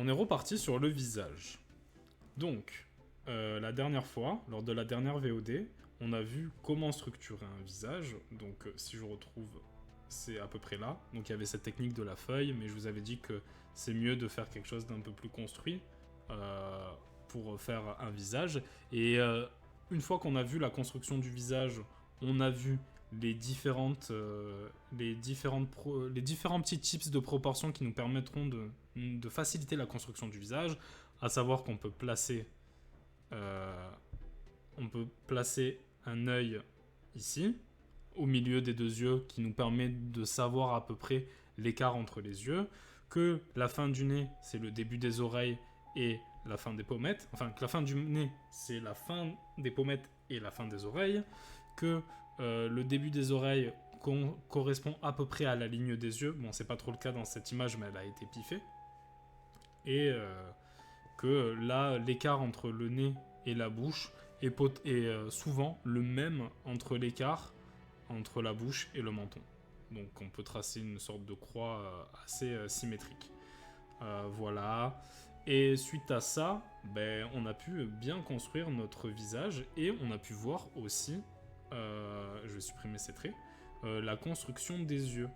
on est reparti sur le visage. Donc, la dernière fois, lors de la dernière VOD, on a vu comment structurer un visage. Donc, si je retrouve, c'est à peu près là. Donc, il y avait cette technique de la feuille, mais je vous avais dit que c'est mieux de faire quelque chose d'un peu plus construit pour faire un visage. Et une fois qu'on a vu la construction du visage, on a vu les différents petits tips de proportion qui nous permettront de faciliter la construction du visage, à savoir qu'on peut placer un œil ici, au milieu des deux yeux, qui nous permet de savoir à peu près l'écart entre les yeux, que la fin du nez, c'est le début des oreilles et la fin des pommettes, enfin que la fin du nez, c'est la fin des pommettes et la fin des oreilles, que le début des oreilles correspond à peu près à la ligne des yeux. Bon, c'est pas trop le cas dans cette image, mais elle a été piffée. Et que là, l'écart entre le nez et la bouche est souvent le même entre l'écart entre la bouche et le menton. Donc on peut tracer une sorte de croix assez symétrique. Voilà. Et suite à ça, on a pu bien construire notre visage et on a pu voir aussi, je vais supprimer ces traits, la construction des yeux.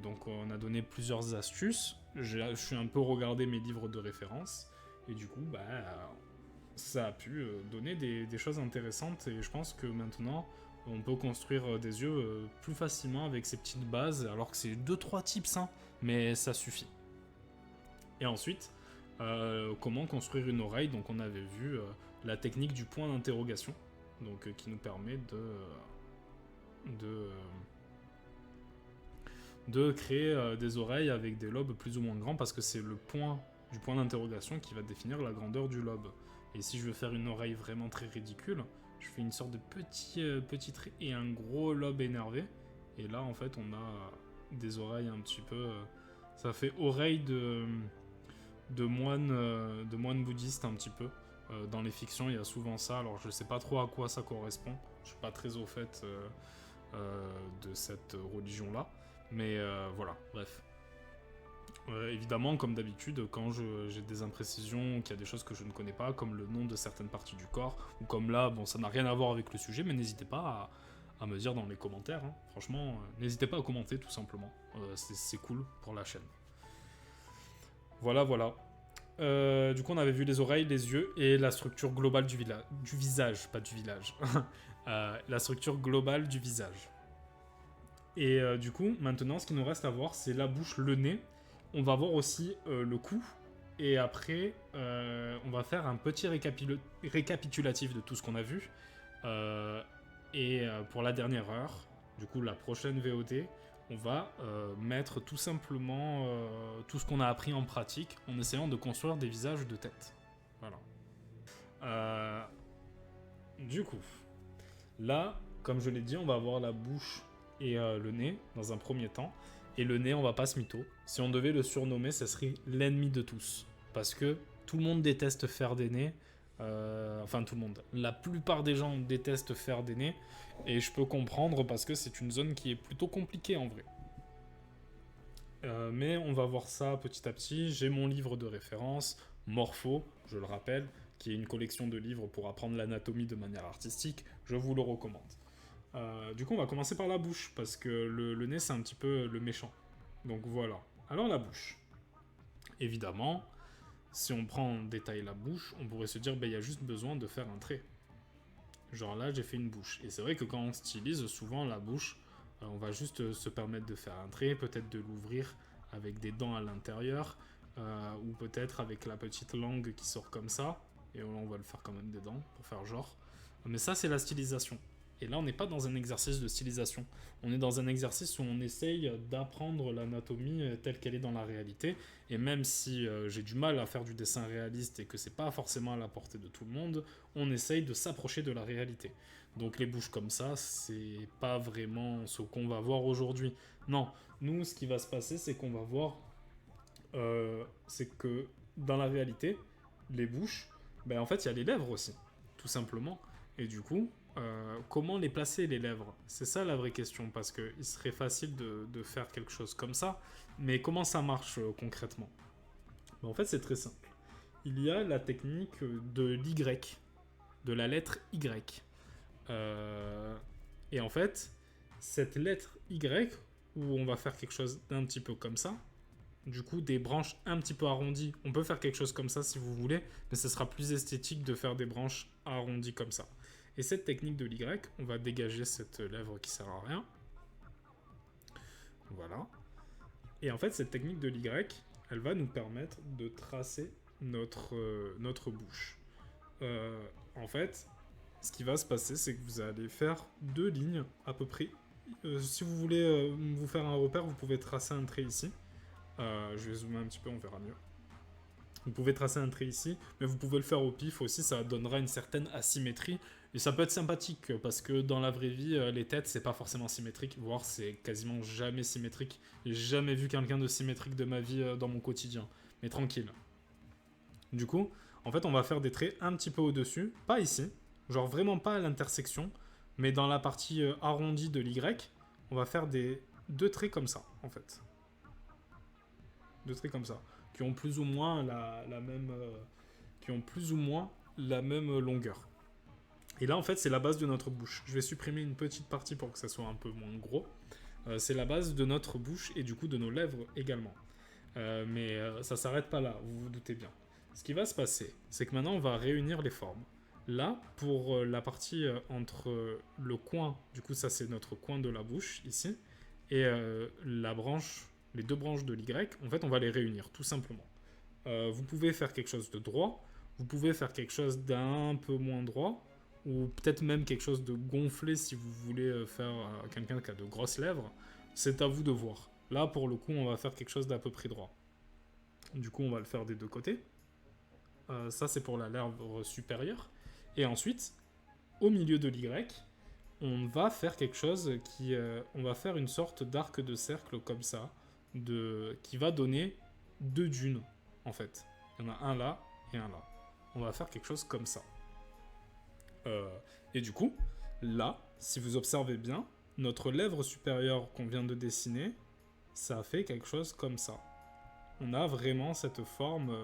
Donc on a donné plusieurs astuces. Je suis un peu regardé mes livres de référence et du coup, ça a pu donner des choses intéressantes et je pense que maintenant, on peut construire des yeux plus facilement avec ces petites bases, alors que c'est 2-3 tips, hein, mais ça suffit. Et ensuite, comment construire une oreille. Donc on avait vu la technique du point d'interrogation, donc qui nous permet de créer des oreilles avec des lobes plus ou moins grands, parce que c'est le point du point d'interrogation qui va définir la grandeur du lobe. Et si je veux faire une oreille vraiment très ridicule, je fais une sorte de petit trait et un gros lobe énervé. Et là, en fait, on a des oreilles un petit peu... ça fait oreille de moine bouddhiste un petit peu. Dans les fictions, il y a souvent ça. Alors, je sais pas trop à quoi ça correspond. Je suis pas très au fait de cette religion-là. Mais voilà, bref. Évidemment, comme d'habitude, quand j'ai des imprécisions, qu'il y a des choses que je ne connais pas, comme le nom de certaines parties du corps, ou comme là, bon, ça n'a rien à voir avec le sujet, mais n'hésitez pas à me dire dans les commentaires. Hein. Franchement, n'hésitez pas à commenter, tout simplement. C'est cool pour la chaîne. Voilà. Du coup, on avait vu les oreilles, les yeux et la structure globale du visage, pas du village. La structure globale du visage. Et du coup, maintenant, ce qu'il nous reste à voir, c'est la bouche, le nez. On va voir aussi le cou. Et après, on va faire un petit récapitulatif de tout ce qu'on a vu. Pour la dernière heure, du coup, la prochaine VOD, on va mettre tout simplement tout ce qu'on a appris en pratique en essayant de construire des visages de tête. Voilà. Du coup, là, comme je l'ai dit, on va avoir la bouche et le nez dans un premier temps. Et le nez, on va pas se mytho. Si on devait le surnommer, ce serait l'ennemi de tous. Parce que tout le monde déteste faire des nez. Enfin, tout le monde. La plupart des gens détestent faire des nez. Et je peux comprendre parce que c'est une zone qui est plutôt compliquée en vrai. Mais on va voir ça petit à petit. J'ai mon livre de référence, Morpho, je le rappelle, qui est une collection de livres pour apprendre l'anatomie de manière artistique. Je vous le recommande. Du coup, on va commencer par la bouche, parce que le nez, c'est un petit peu le méchant. Donc voilà. Alors la bouche. Évidemment, si on prend en détail la bouche, on pourrait se dire, il y a juste besoin de faire un trait. Genre là, j'ai fait une bouche. Et c'est vrai que quand on stylise, souvent la bouche, on va juste se permettre de faire un trait, peut-être de l'ouvrir avec des dents à l'intérieur, ou peut-être avec la petite langue qui sort comme ça, et on va le faire quand même des dents, pour faire genre. Mais ça, c'est la stylisation. Et là, on n'est pas dans un exercice de stylisation. On est dans un exercice où on essaye d'apprendre l'anatomie telle qu'elle est dans la réalité. Et même si j'ai du mal à faire du dessin réaliste et que c'est pas forcément à la portée de tout le monde, on essaye de s'approcher de la réalité. Donc les bouches comme ça, c'est pas vraiment ce qu'on va voir aujourd'hui. Non, nous, ce qui va se passer, c'est qu'on va voir... c'est que dans la réalité, les bouches, en fait, il y a les lèvres aussi, tout simplement. Et du coup... comment les placer, les lèvres? C'est ça la vraie question, parce qu'il serait facile de faire quelque chose comme ça, mais comment ça marche concrètement? Mais en fait, c'est très simple. Il y a la technique de l'Y, de la lettre Y. Et en fait, cette lettre Y, où on va faire quelque chose d'un petit peu comme ça, du coup, des branches un petit peu arrondies, on peut faire quelque chose comme ça si vous voulez, mais ce sera plus esthétique de faire des branches arrondies comme ça. Et cette technique de l'Y, on va dégager cette lèvre qui sert à rien. Voilà. Et en fait, cette technique de l'Y, elle va nous permettre de tracer notre bouche. En fait, ce qui va se passer, c'est que vous allez faire 2 lignes à peu près. Si vous voulez vous faire un repère, vous pouvez tracer un trait ici. Je vais zoomer un petit peu, on verra mieux. Vous pouvez tracer un trait ici, mais vous pouvez le faire au pif aussi, ça donnera une certaine asymétrie. Et ça peut être sympathique, parce que dans la vraie vie, les têtes, c'est pas forcément symétrique, voire c'est quasiment jamais symétrique. J'ai jamais vu quelqu'un de symétrique de ma vie dans mon quotidien, mais tranquille. Du coup, en fait, on va faire des traits un petit peu au-dessus, pas ici, genre vraiment pas à l'intersection, mais dans la partie arrondie de l'Y, on va faire 2 traits comme ça, en fait. 2 traits comme ça, qui ont plus ou moins la même, longueur. Et là, en fait, c'est la base de notre bouche. Je vais supprimer une petite partie pour que ça soit un peu moins gros. C'est la base de notre bouche et du coup de nos lèvres également. Mais ça s'arrête pas là, vous vous doutez bien. Ce qui va se passer, c'est que maintenant, on va réunir les formes. Là, pour la partie entre le coin, du coup, ça c'est notre coin de la bouche, ici, et les 2 branches de l'Y, en fait, on va les réunir, tout simplement. Vous pouvez faire quelque chose de droit, vous pouvez faire quelque chose d'un peu moins droit, ou peut-être même quelque chose de gonflé si vous voulez faire quelqu'un qui a de grosses lèvres. C'est à vous de voir. Là, pour le coup, on va faire quelque chose d'à peu près droit. Du coup, on va le faire des 2 côtés. Ça, c'est pour la lèvre supérieure. Et ensuite, au milieu de l'Y, on va faire quelque chose on va faire une sorte d'arc de cercle comme ça, qui va donner 2 dunes, en fait. Il y en a un là et un là. On va faire quelque chose comme ça. Et du coup, là, si vous observez bien, notre lèvre supérieure qu'on vient de dessiner, ça fait quelque chose comme ça. On a vraiment cette forme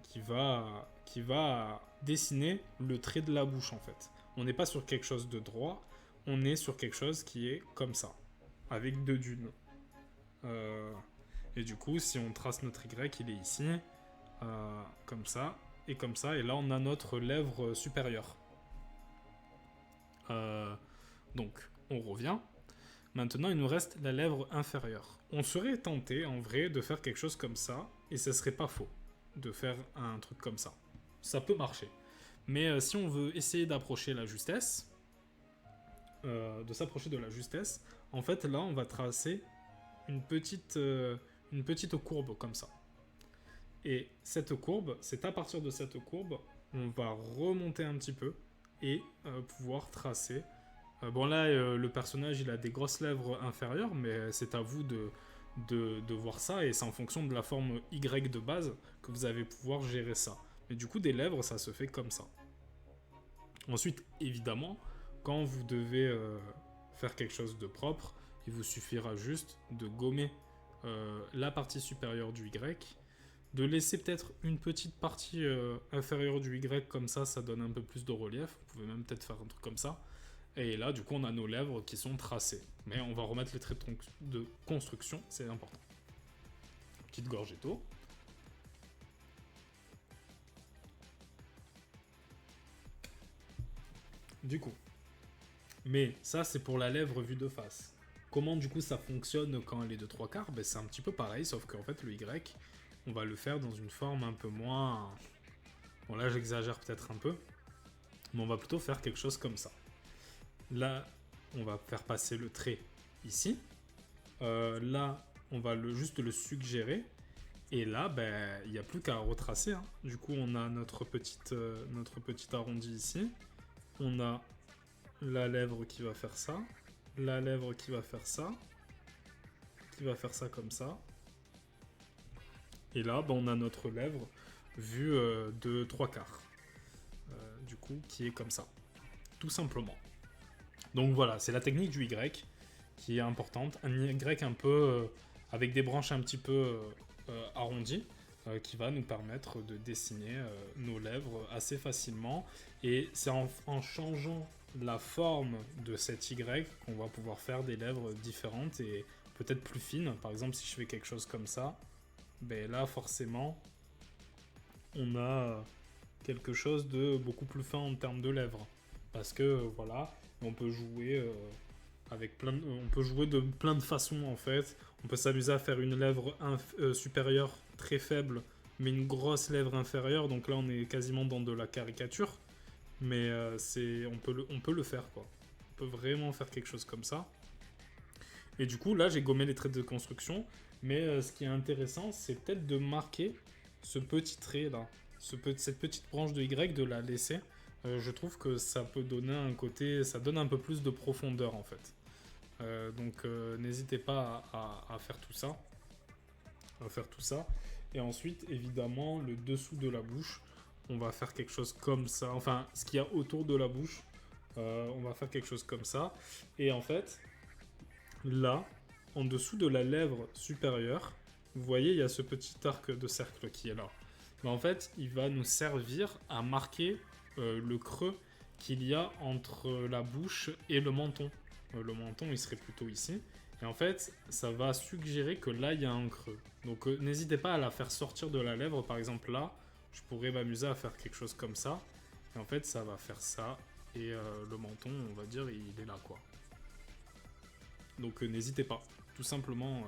qui va dessiner le trait de la bouche, en fait. On n'est pas sur quelque chose de droit, on est sur quelque chose qui est comme ça, avec 2 dunes. Et du coup, si on trace notre Y, il est ici, comme ça, et là on a notre lèvre supérieure. Donc, on revient. Maintenant, il nous reste la lèvre inférieure. On serait tenté, en vrai, de faire quelque chose comme ça, et ce serait pas faux de faire un truc comme ça. Ça peut marcher. Mais si on veut essayer d'approcher la justesse, de s'approcher de la justesse, en fait, là, on va tracer une petite courbe comme ça. Et cette courbe, c'est à partir de cette courbe, on va remonter un petit peu et pouvoir tracer. Bon là, le personnage, il a des grosses lèvres inférieures, mais c'est à vous de voir ça, et c'est en fonction de la forme Y de base que vous allez pouvoir gérer ça. Mais du coup, des lèvres, ça se fait comme ça. Ensuite, évidemment, quand vous devez faire quelque chose de propre, il vous suffira juste de gommer la partie supérieure du Y, de laisser peut-être une petite partie inférieure du Y, comme ça donne un peu plus de relief. Vous pouvez même peut-être faire un truc comme ça. Et là, du coup, on a nos lèvres qui sont tracées. Mais on va remettre les traits de construction, c'est important. Petite gorgée d'eau. Du coup. Mais ça, c'est pour la lèvre vue de face. Comment, du coup, ça fonctionne quand elle est de 3/4 ? Ben, c'est un petit peu pareil, sauf qu'en fait, le Y, on va le faire dans une forme un peu moins... Bon, là, j'exagère peut-être un peu. Mais on va plutôt faire quelque chose comme ça. Là, on va faire passer le trait ici. Là, on va juste le suggérer. Et là, ben, il n'y a plus qu'à retracer. Hein. Du coup, on a notre petit arrondi ici. On a la lèvre qui va faire ça. La lèvre qui va faire ça. Qui va faire ça comme ça. Et là, ben, on a notre lèvre vue de 3/4. Du coup, qui est comme ça. Tout simplement. Donc voilà, c'est la technique du Y qui est importante. Un Y un peu avec des branches un petit peu arrondies. qui va nous permettre de dessiner nos lèvres assez facilement. Et c'est en changeant la forme de cet Y qu'on va pouvoir faire des lèvres différentes et peut-être plus fines. Par exemple, si je fais quelque chose comme ça, ben là, forcément, on a quelque chose de beaucoup plus fin en termes de lèvres. Parce que, voilà, on peut jouer on peut jouer de plein de façons, en fait. On peut s'amuser à faire une lèvre supérieure très faible, mais une grosse lèvre inférieure. Donc là, on est quasiment dans de la caricature. Mais on peut le faire, quoi. On peut vraiment faire quelque chose comme ça. Et du coup, là, j'ai gommé les traits de construction. Mais ce qui est intéressant, c'est peut-être de marquer ce petit trait là, cette petite branche de Y, de la laisser. Je trouve que ça peut donner un côté, ça donne un peu plus de profondeur en fait. Donc n'hésitez pas à faire tout ça. À faire tout ça. Et ensuite, évidemment, le dessous de la bouche, on va faire quelque chose comme ça. Enfin, ce qu'il y a autour de la bouche, on va faire quelque chose comme ça. Et en fait, là, en dessous de la lèvre supérieure, vous voyez, il y a ce petit arc de cercle qui est là. Mais en fait, il va nous servir à marquer le creux qu'il y a entre la bouche et le menton. Le menton, il serait plutôt ici. Et en fait, ça va suggérer que là, il y a un creux. Donc n'hésitez pas à la faire sortir de la lèvre. Par exemple, là, je pourrais m'amuser à faire quelque chose comme ça. Et en fait, ça va faire ça. Et le menton, on va dire, il est là, quoi. Donc n'hésitez pas. Tout simplement,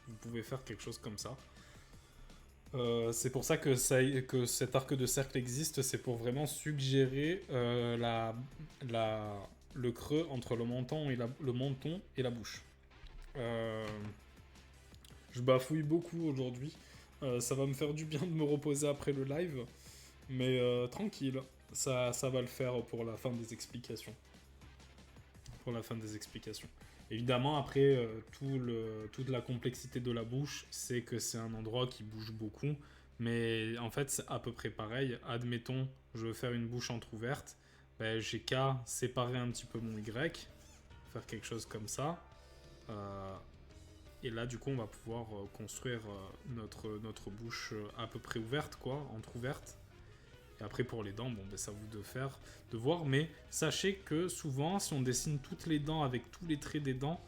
vous pouvez faire quelque chose comme ça. C'est pour ça que cet arc de cercle existe, c'est pour vraiment suggérer le creux entre le menton et la bouche. Je bafouille beaucoup aujourd'hui. Ça va me faire du bien de me reposer après le live. Mais tranquille, ça va le faire pour la fin des explications. Pour la fin des explications. Évidemment, après, toute la complexité de la bouche, c'est que c'est un endroit qui bouge beaucoup. Mais en fait, c'est à peu près pareil. Admettons, je veux faire une bouche entrouverte. Ben, j'ai qu'à séparer un petit peu mon Y. Faire quelque chose comme ça. Et là, du coup, on va pouvoir construire notre bouche à peu près ouverte, quoi, entrouverte. Et après, pour les dents, bon, ben, c'est à vous de voir. Mais sachez que souvent, si on dessine toutes les dents avec tous les traits des dents,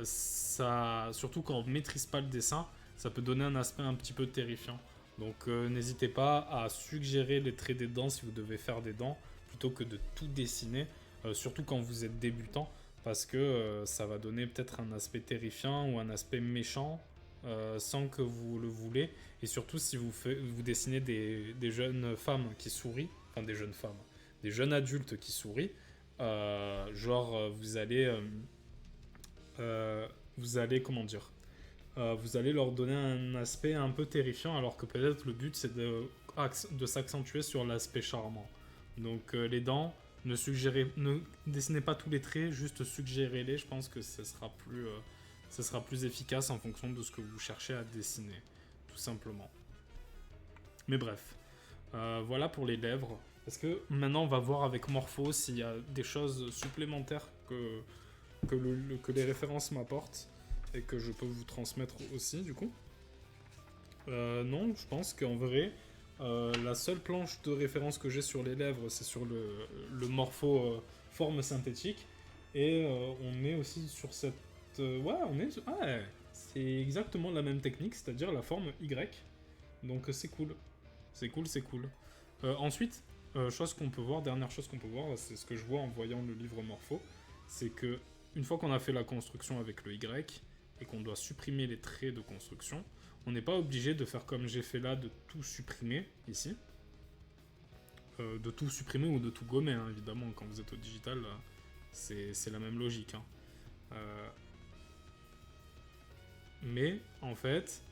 surtout quand on ne maîtrise pas le dessin, ça peut donner un aspect un petit peu terrifiant. Donc n'hésitez pas à suggérer les traits des dents si vous devez faire des dents, plutôt que de tout dessiner, surtout quand vous êtes débutant, parce que ça va donner peut-être un aspect terrifiant ou un aspect méchant sans que vous le voulez. Et surtout si vous dessinez des jeunes femmes qui sourient, enfin des jeunes femmes, des jeunes adultes qui sourient, vous allez, comment dire, vous allez leur donner un aspect un peu terrifiant, alors que peut-être le but c'est de s'accentuer sur l'aspect charmant. Donc les dents, ne dessinez pas tous les traits, juste suggérez-les. Je pense que ce sera plus efficace en fonction de ce que vous cherchez à dessiner, tout simplement. Mais bref, voilà pour les lèvres. Est-ce que maintenant on va voir avec Morpho s'il y a des choses supplémentaires que les références m'apportent et que je peux vous transmettre aussi du coup. Non, je pense qu'en vrai, la seule planche de référence que j'ai sur les lèvres, c'est sur le Morpho forme synthétique. Et on est aussi sur cette... c'est exactement la même technique, c'est-à-dire la forme Y. Donc c'est cool. C'est cool. Ensuite, dernière chose qu'on peut voir, c'est ce que je vois en voyant le livre Morpho, c'est que une fois qu'on a fait la construction avec le Y et qu'on doit supprimer les traits de construction, on n'est pas obligé de faire comme j'ai fait là, de tout supprimer ici. De tout supprimer ou de tout gommer, hein, évidemment, quand vous êtes au digital, c'est la même logique. Hein. Mais en fait,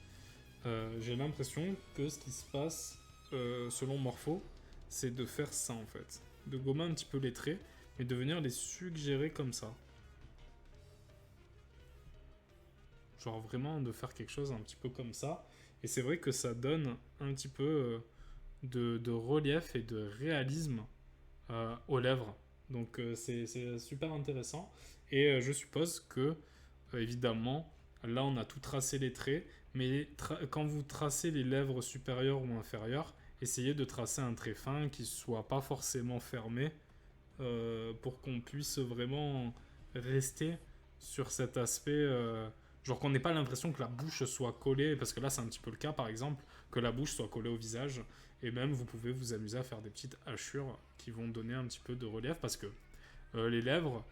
j'ai l'impression que ce qui se passe selon Morpho, c'est de faire ça en fait. De gommer un petit peu les traits, mais de venir les suggérer comme ça. Genre vraiment de faire quelque chose un petit peu comme ça. Et c'est vrai que ça donne un petit peu de relief et de réalisme aux lèvres. Donc c'est super intéressant. Et je suppose que, évidemment, là on a tout tracé les traits, Mais quand vous tracez les lèvres supérieures ou inférieures, essayez de tracer un trait fin qui soit pas forcément fermé pour qu'on puisse vraiment rester sur cet aspect. Genre qu'on n'ait pas l'impression que la bouche soit collée, parce que là c'est un petit peu le cas par exemple, que la bouche soit collée au visage. Et même vous pouvez vous amuser à faire des petites hachures qui vont donner un petit peu de relief, parce que les lèvres,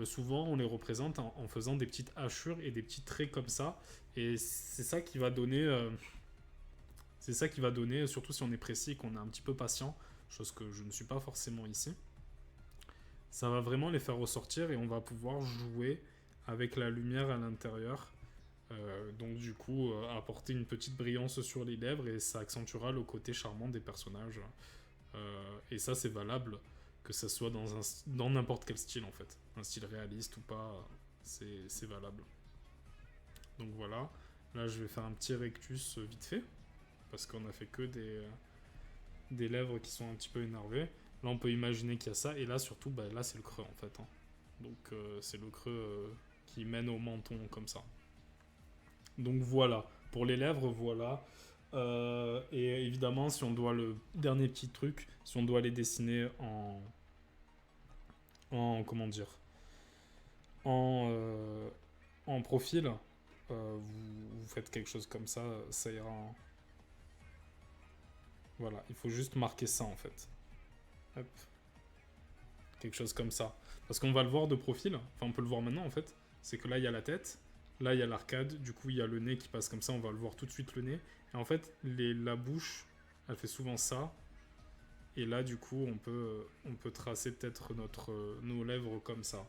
souvent on les représente en faisant des petites hachures et des petits traits comme ça. Et c'est ça qui va donner. C'est ça qui va donner, surtout si on est précis et qu'on est un petit peu patient, chose que je ne suis pas forcément ici. Ça va vraiment les faire ressortir et on va pouvoir jouer avec la lumière à l'intérieur. Donc du coup, apporter une petite brillance sur les lèvres et ça accentuera le côté charmant des personnages. Et ça, c'est valable que ça soit dans n'importe quel style en fait. Un style réaliste ou pas, c'est valable. Donc voilà, là je vais faire un petit rectus vite fait, parce qu'on a fait que des lèvres qui sont un petit peu énervées. Là on peut imaginer qu'il y a ça, et là surtout, bah, là c'est le creux en fait. Hein. Donc c'est le creux qui mène au menton comme ça. Donc voilà, pour les lèvres, voilà. Et évidemment, si on doit le dernier petit truc, si on doit les dessiner en comment dire, en profil, vous faites quelque chose comme ça ira. Voilà, il faut juste marquer ça en fait. Hop, quelque chose comme ça. Parce qu'on va le voir de profil, enfin on peut le voir maintenant en fait. C'est que là il y a la tête, là il y a l'arcade, du coup il y a le nez qui passe comme ça, on va le voir tout de suite le nez. Et en fait, la bouche, elle fait souvent ça. Et là du coup on peut tracer peut-être nos lèvres comme ça.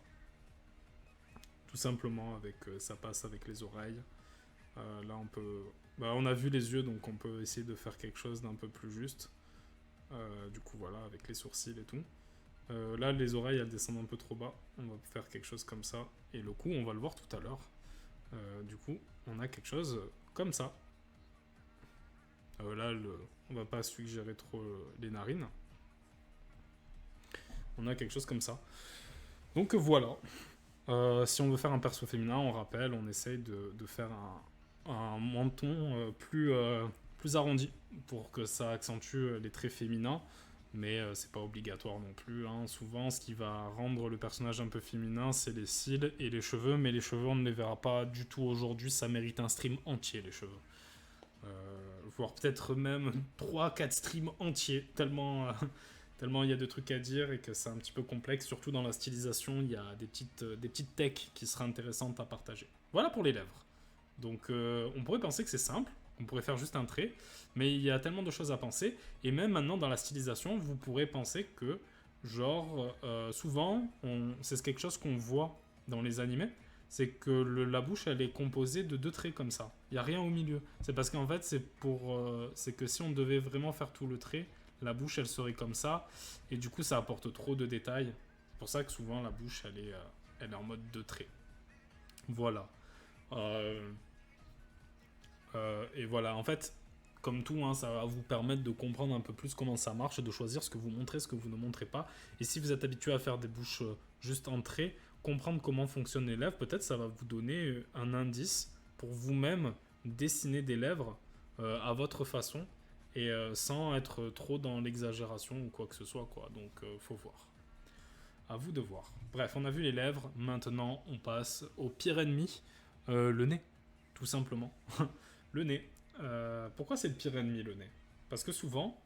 Tout simplement, avec ça passe avec les oreilles. Là on peut... Bah, on a vu les yeux, donc on peut essayer de faire quelque chose d'un peu plus juste. Du coup voilà, avec les sourcils et tout. Là les oreilles elles descendent un peu trop bas. On va faire quelque chose comme ça. Et le cou on va le voir tout à l'heure. Du coup on a quelque chose comme ça. Là on va pas suggérer trop les narines. On a quelque chose comme ça. Donc voilà. Si on veut faire un perso féminin, on rappelle, on essaye de faire un menton plus arrondi pour que ça accentue les traits féminins, mais c'est pas obligatoire non plus. Hein. Souvent, ce qui va rendre le personnage un peu féminin, c'est les cils et les cheveux, mais les cheveux, on ne les verra pas du tout aujourd'hui. Ça mérite un stream entier, les cheveux. Voire peut-être même 3-4 streams entiers, tellement il y a de trucs à dire et que c'est un petit peu complexe, surtout dans la stylisation, il y a des petites techs qui seraient intéressantes à partager. Voilà pour les lèvres. Donc on pourrait penser que c'est simple, on pourrait faire juste un trait, mais il y a tellement de choses à penser, et même maintenant dans la stylisation, vous pourrez penser que, genre, souvent, c'est quelque chose qu'on voit dans les animés, c'est que la bouche, elle est composée de 2 traits comme ça. Il n'y a rien au milieu. C'est parce qu'en fait, c'est que si on devait vraiment faire tout le trait, la bouche, elle serait comme ça, et du coup, ça apporte trop de détails. C'est pour ça que souvent, la bouche, elle est en mode 2 traits. Voilà. Et voilà, en fait, comme tout, hein, ça va vous permettre de comprendre un peu plus comment ça marche et de choisir ce que vous montrez, ce que vous ne montrez pas. Et si vous êtes habitué à faire des bouches juste en traits, comprendre comment fonctionnent les lèvres, peut-être ça va vous donner un indice pour vous-même dessiner des lèvres à votre façon et sans être trop dans l'exagération ou quoi que ce soit, quoi. Donc, faut voir. À vous de voir. Bref, on a vu les lèvres. Maintenant, on passe au pire ennemi, le nez, tout simplement. Le nez. Pourquoi c'est le pire ennemi, le nez? Parce que souvent,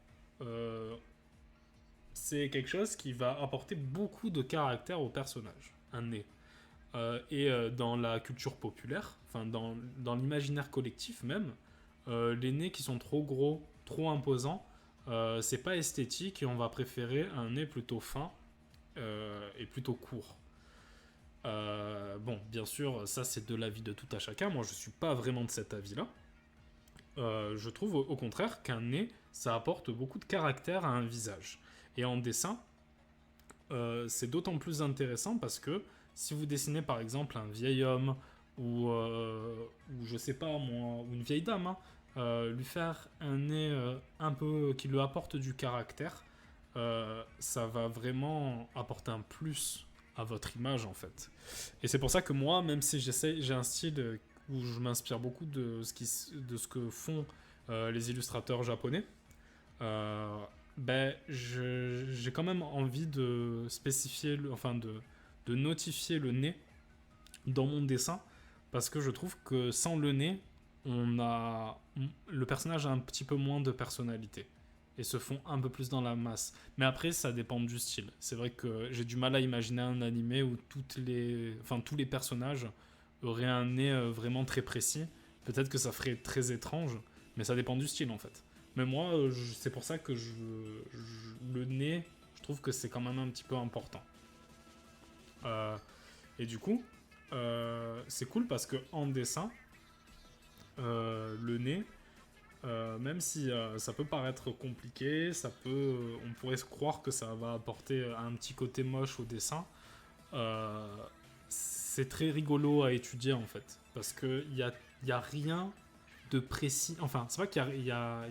c'est quelque chose qui va apporter beaucoup de caractère au personnage, un nez. Dans la culture populaire, enfin dans l'imaginaire collectif même, les nez qui sont trop gros, trop imposants, c'est pas esthétique et on va préférer un nez plutôt fin et plutôt court. Bon, bien sûr, ça c'est de l'avis de tout à chacun. Moi, je suis pas vraiment de cet avis-là. Je trouve au contraire qu'un nez, ça apporte beaucoup de caractère à un visage. Et en dessin, c'est d'autant plus intéressant parce que si vous dessinez par exemple un vieil homme ou je sais pas moi, ou une vieille dame, hein, lui faire un nez un peu qui lui apporte du caractère, ça va vraiment apporter un plus à votre image en fait. Et c'est pour ça que moi, même si j'ai un style où je m'inspire beaucoup de ce que font les illustrateurs japonais, j'ai quand même envie de spécifier, de notifier le nez dans mon dessin, parce que je trouve que sans le nez, le personnage a un petit peu moins de personnalité et se fond un peu plus dans la masse. Mais après, ça dépend du style. C'est vrai que j'ai du mal à imaginer un animé où tous les personnages auraient un nez vraiment très précis. Peut-être que ça ferait très étrange, mais ça dépend du style en fait. Mais moi, c'est pour ça que le nez, je trouve que c'est quand même un petit peu important. Et du coup, c'est cool parce que en dessin, le nez, même si ça peut paraître compliqué, on pourrait se croire que ça va apporter un petit côté moche au dessin. C'est très rigolo à étudier en fait, parce qu'il y a rien de précis. Enfin, c'est vrai qu'il y a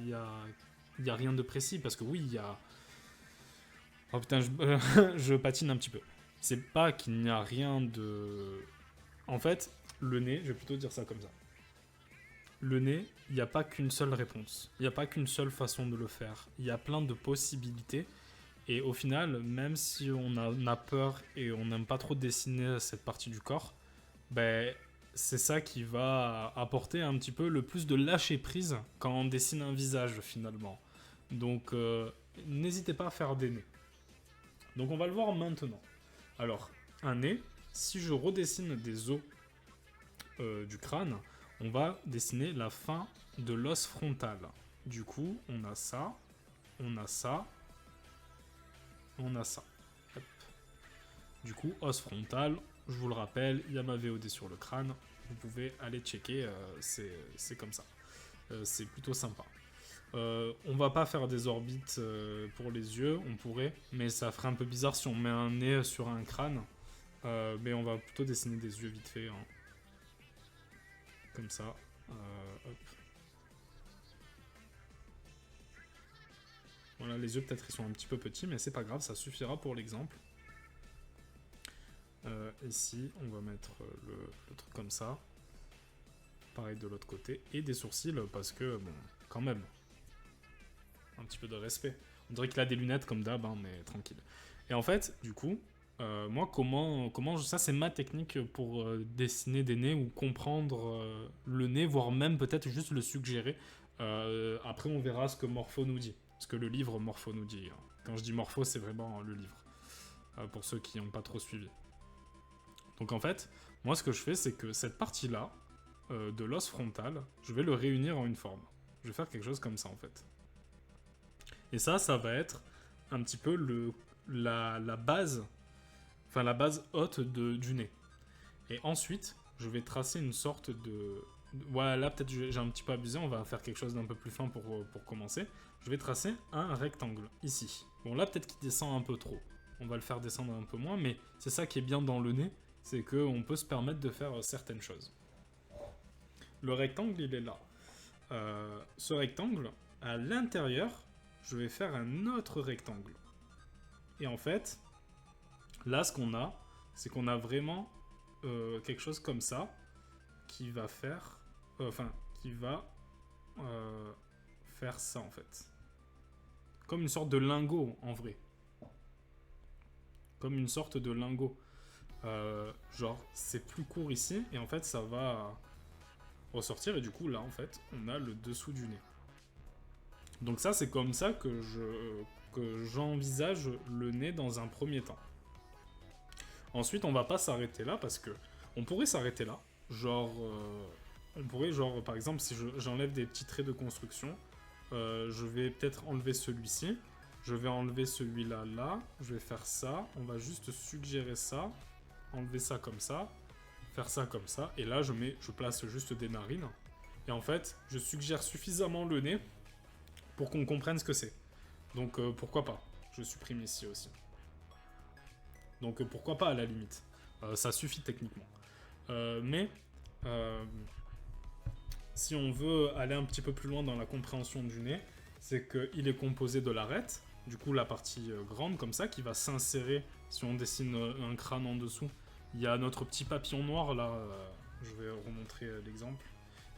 rien de précis, parce que oui, il y a... Oh putain, je patine un petit peu. C'est pas qu'il n'y a rien de... En fait, le nez, je vais plutôt dire ça comme ça. Le nez, il n'y a pas qu'une seule réponse. Il n'y a pas qu'une seule façon de le faire. Il y a plein de possibilités. Et au final, même si on a peur et on n'aime pas trop dessiner cette partie du corps, c'est ça qui va apporter un petit peu le plus de lâcher prise quand on dessine un visage finalement. Donc n'hésitez pas à faire des nez. Donc on va le voir maintenant. Alors, un nez, si je redessine des os du crâne, on va dessiner la fin de l'os frontal. Du coup, on a ça, on a ça, on a ça. Hop. Du coup, os frontal, je vous le rappelle, il y a ma VOD sur le crâne, vous pouvez aller checker, c'est comme ça. C'est plutôt sympa. On va pas faire des orbites pour les yeux, on pourrait, mais ça ferait un peu bizarre si on met un nez sur un crâne. Mais on va plutôt dessiner des yeux vite fait. Hein. Comme ça. Hop. Voilà, les yeux peut-être ils sont un petit peu petits, mais c'est pas grave, ça suffira pour l'exemple. Ici, on va mettre le truc comme ça. Pareil de l'autre côté. Et des sourcils, parce que, bon, quand même. Un petit peu de respect. On dirait qu'il a des lunettes comme d'hab, hein, mais tranquille. Et en fait, du coup, moi, ça c'est ma technique pour dessiner des nez ou comprendre le nez, voire même peut-être juste le suggérer. Après, on verra ce que Morpho nous dit. Ce que le livre Morpho nous dit. Hein. Quand je dis Morpho, c'est vraiment le livre. Pour ceux qui n'ont pas trop suivi. Donc en fait, moi ce que je fais, c'est que cette partie-là, de l'os frontal, je vais le réunir en une forme. Je vais faire quelque chose comme ça en fait. Et ça va être un petit peu la base, enfin la base haute du nez. Et ensuite, je vais tracer une sorte de... Voilà, là peut-être j'ai un petit peu abusé, on va faire quelque chose d'un peu plus fin pour commencer. Je vais tracer un rectangle, ici. Bon là peut-être qu'il descend un peu trop. On va le faire descendre un peu moins, mais c'est ça qui est bien dans le nez, c'est qu'on peut se permettre de faire certaines choses. Le rectangle, il est là. Ce rectangle, à l'intérieur, je vais faire un autre rectangle. Et en fait, là, ce qu'on a, c'est qu'on a vraiment quelque chose comme ça qui va faire... faire ça, en fait. Comme une sorte de lingot, en vrai. Comme une sorte de lingot. Genre, c'est plus court ici, et en fait, ça va ressortir, et du coup, là, en fait, on a le dessous du nez. Donc ça, c'est comme ça que j'envisage le nez dans un premier temps. Ensuite, on va pas s'arrêter là, parce que on pourrait s'arrêter là. Genre, par exemple, si j'enlève des petits traits de construction, je vais peut-être enlever celui-ci. Je vais enlever celui-là, là. Je vais faire ça. On va juste suggérer ça. Enlever ça comme ça. Faire ça comme ça. Et là, je place juste des narines. Et en fait, je suggère suffisamment le nez pour qu'on comprenne ce que c'est. Donc, pourquoi pas. Je supprime ici aussi. Donc, pourquoi pas à la limite. Ça suffit techniquement. Mais... si on veut aller un petit peu plus loin dans la compréhension du nez, c'est qu'il est composé de l'arête, du coup la partie grande comme ça, qui va s'insérer, si on dessine un crâne en dessous, il y a notre petit papillon noir là, je vais remontrer l'exemple.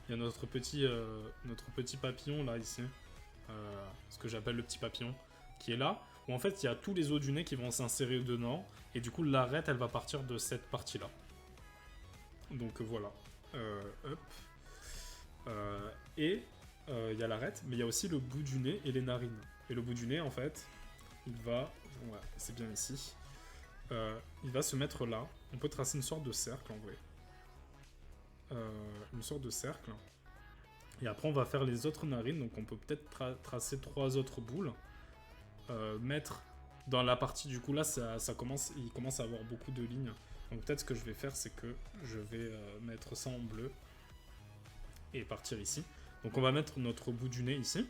Il y a notre petit papillon là, ici. Ce que j'appelle le petit papillon, qui est là. Où en fait, il y a tous les os du nez qui vont s'insérer dedans. Et du coup, l'arête, elle va partir de cette partie-là. Donc voilà. Hop. Et il y a l'arête, mais il y a aussi le bout du nez et les narines. Et le bout du nez, en fait, il va... Ouais, c'est bien ici. Il va se mettre là. On peut tracer une sorte de cercle, en vrai. Une sorte de cercle. Et après, on va faire les autres narines. Donc, on peut peut-être tracer 3 autres boules. Mettre dans la partie, du coup, là, il commence à avoir beaucoup de lignes. Donc, peut-être ce que je vais faire, c'est que je vais mettre ça en bleu. Et partir ici. Donc, on va mettre notre bout du nez ici.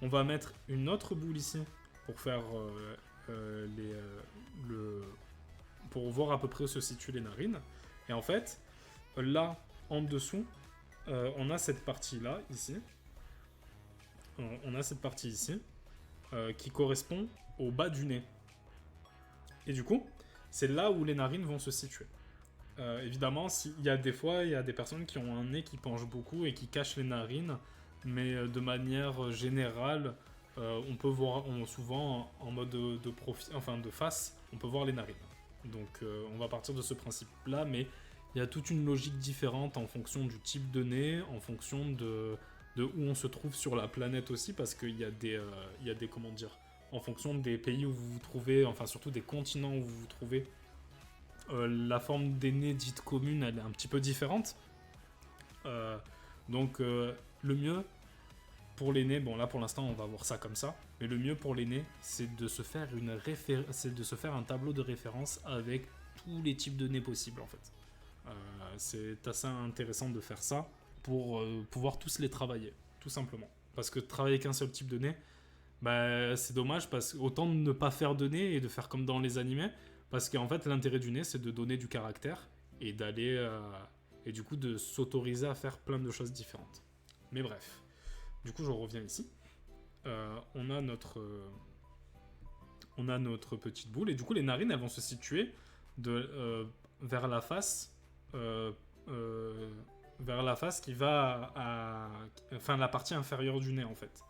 On va mettre une autre boule ici pour faire pour voir à peu près où se situent les narines. Et en fait, là, en dessous, on a cette partie-là, ici. On a cette partie ici, qui correspond au bas du nez. Et du coup, c'est là où les narines vont se situer. Évidemment, il y a des fois, il y a des personnes qui ont un nez qui penche beaucoup et qui cachent les narines, mais de manière générale, on peut voir souvent en mode de face, on peut voir les narines. Donc on va partir de ce principe-là, mais il y a toute une logique différente en fonction du type de nez, en fonction de où on se trouve sur la planète aussi, parce qu'il y a des comment dire, en fonction des pays où vous vous trouvez, enfin surtout des continents où vous vous trouvez, la forme des nez dite commune, elle est un petit peu différente. Donc le mieux pour les nez, bon là pour l'instant on va voir ça comme ça, mais le mieux pour les nez, c'est de se faire un tableau de référence avec tous les types de nez possibles en fait. C'est assez intéressant de faire ça pour pouvoir tous les travailler, tout simplement. Parce que travailler qu'un seul type de nez, bah, c'est dommage, parce qu'autant ne pas faire de nez et de faire comme dans les animés, parce qu'en fait l'intérêt du nez c'est de donner du caractère et d'aller et du coup de s'autoriser à faire plein de choses différentes. Mais bref, du coup je reviens ici. On a notre petite boule et du coup les narines elles vont se situer vers la face qui va enfin la partie inférieure du nez en fait.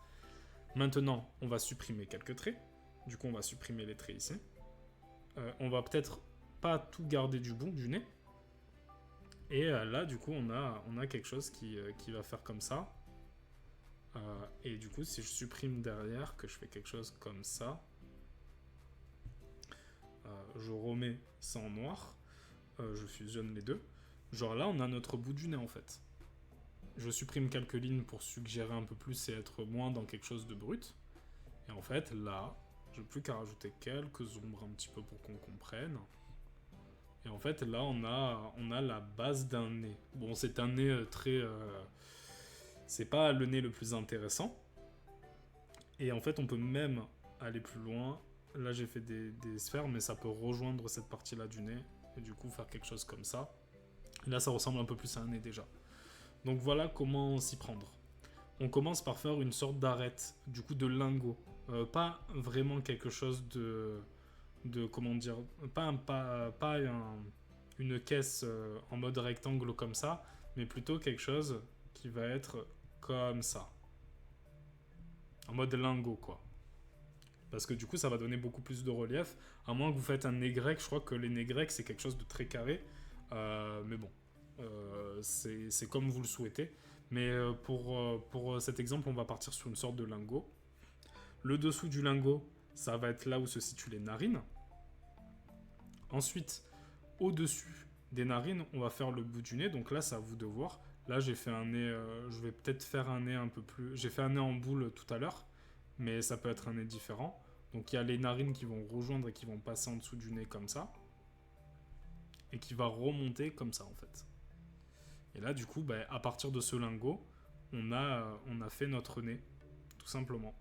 Maintenant on va supprimer quelques traits. Du coup on va supprimer les traits ici. On va peut-être pas tout garder du bout du nez. Et là, du coup, on a quelque chose qui va faire comme ça. Et du coup, si je supprime derrière, que je fais quelque chose comme ça, je remets ça en noir, je fusionne les deux. Genre là, on a notre bout du nez, en fait. Je supprime quelques lignes pour suggérer un peu plus et être moins dans quelque chose de brut. Et en fait, là... je n'ai plus qu'à rajouter quelques ombres un petit peu pour qu'on comprenne. Et en fait, là, on a la base d'un nez. Bon, c'est un nez très... c'est pas le nez le plus intéressant. Et en fait, on peut même aller plus loin. Là, j'ai fait des sphères, mais ça peut rejoindre cette partie-là du nez. Et du coup, faire quelque chose comme ça. Et là, ça ressemble un peu plus à un nez déjà. Donc voilà comment s'y prendre. On commence par faire une sorte d'arête, du coup de lingot. Pas vraiment quelque chose de comment dire, pas une caisse en mode rectangle comme ça, mais plutôt quelque chose qui va être comme ça. En mode lingot, quoi. Parce que du coup, ça va donner beaucoup plus de relief. À moins que vous faites un nez grec, je crois que les nez grecs, c'est quelque chose de très carré. Mais bon, c'est comme vous le souhaitez. Mais pour cet exemple, on va partir sur une sorte de lingot. Le dessous du lingot, ça va être là où se situent les narines. Ensuite, au-dessus des narines, on va faire le bout du nez. Donc là, c'est à vous de voir. Là, j'ai fait un nez... je vais peut-être faire un nez un peu plus... J'ai fait un nez en boule tout à l'heure, mais ça peut être un nez différent. Donc il y a les narines qui vont rejoindre et qui vont passer en dessous du nez comme ça. Et qui va remonter comme ça, en fait. Et là, du coup, bah, à partir de ce lingot, on a fait notre nez, tout simplement.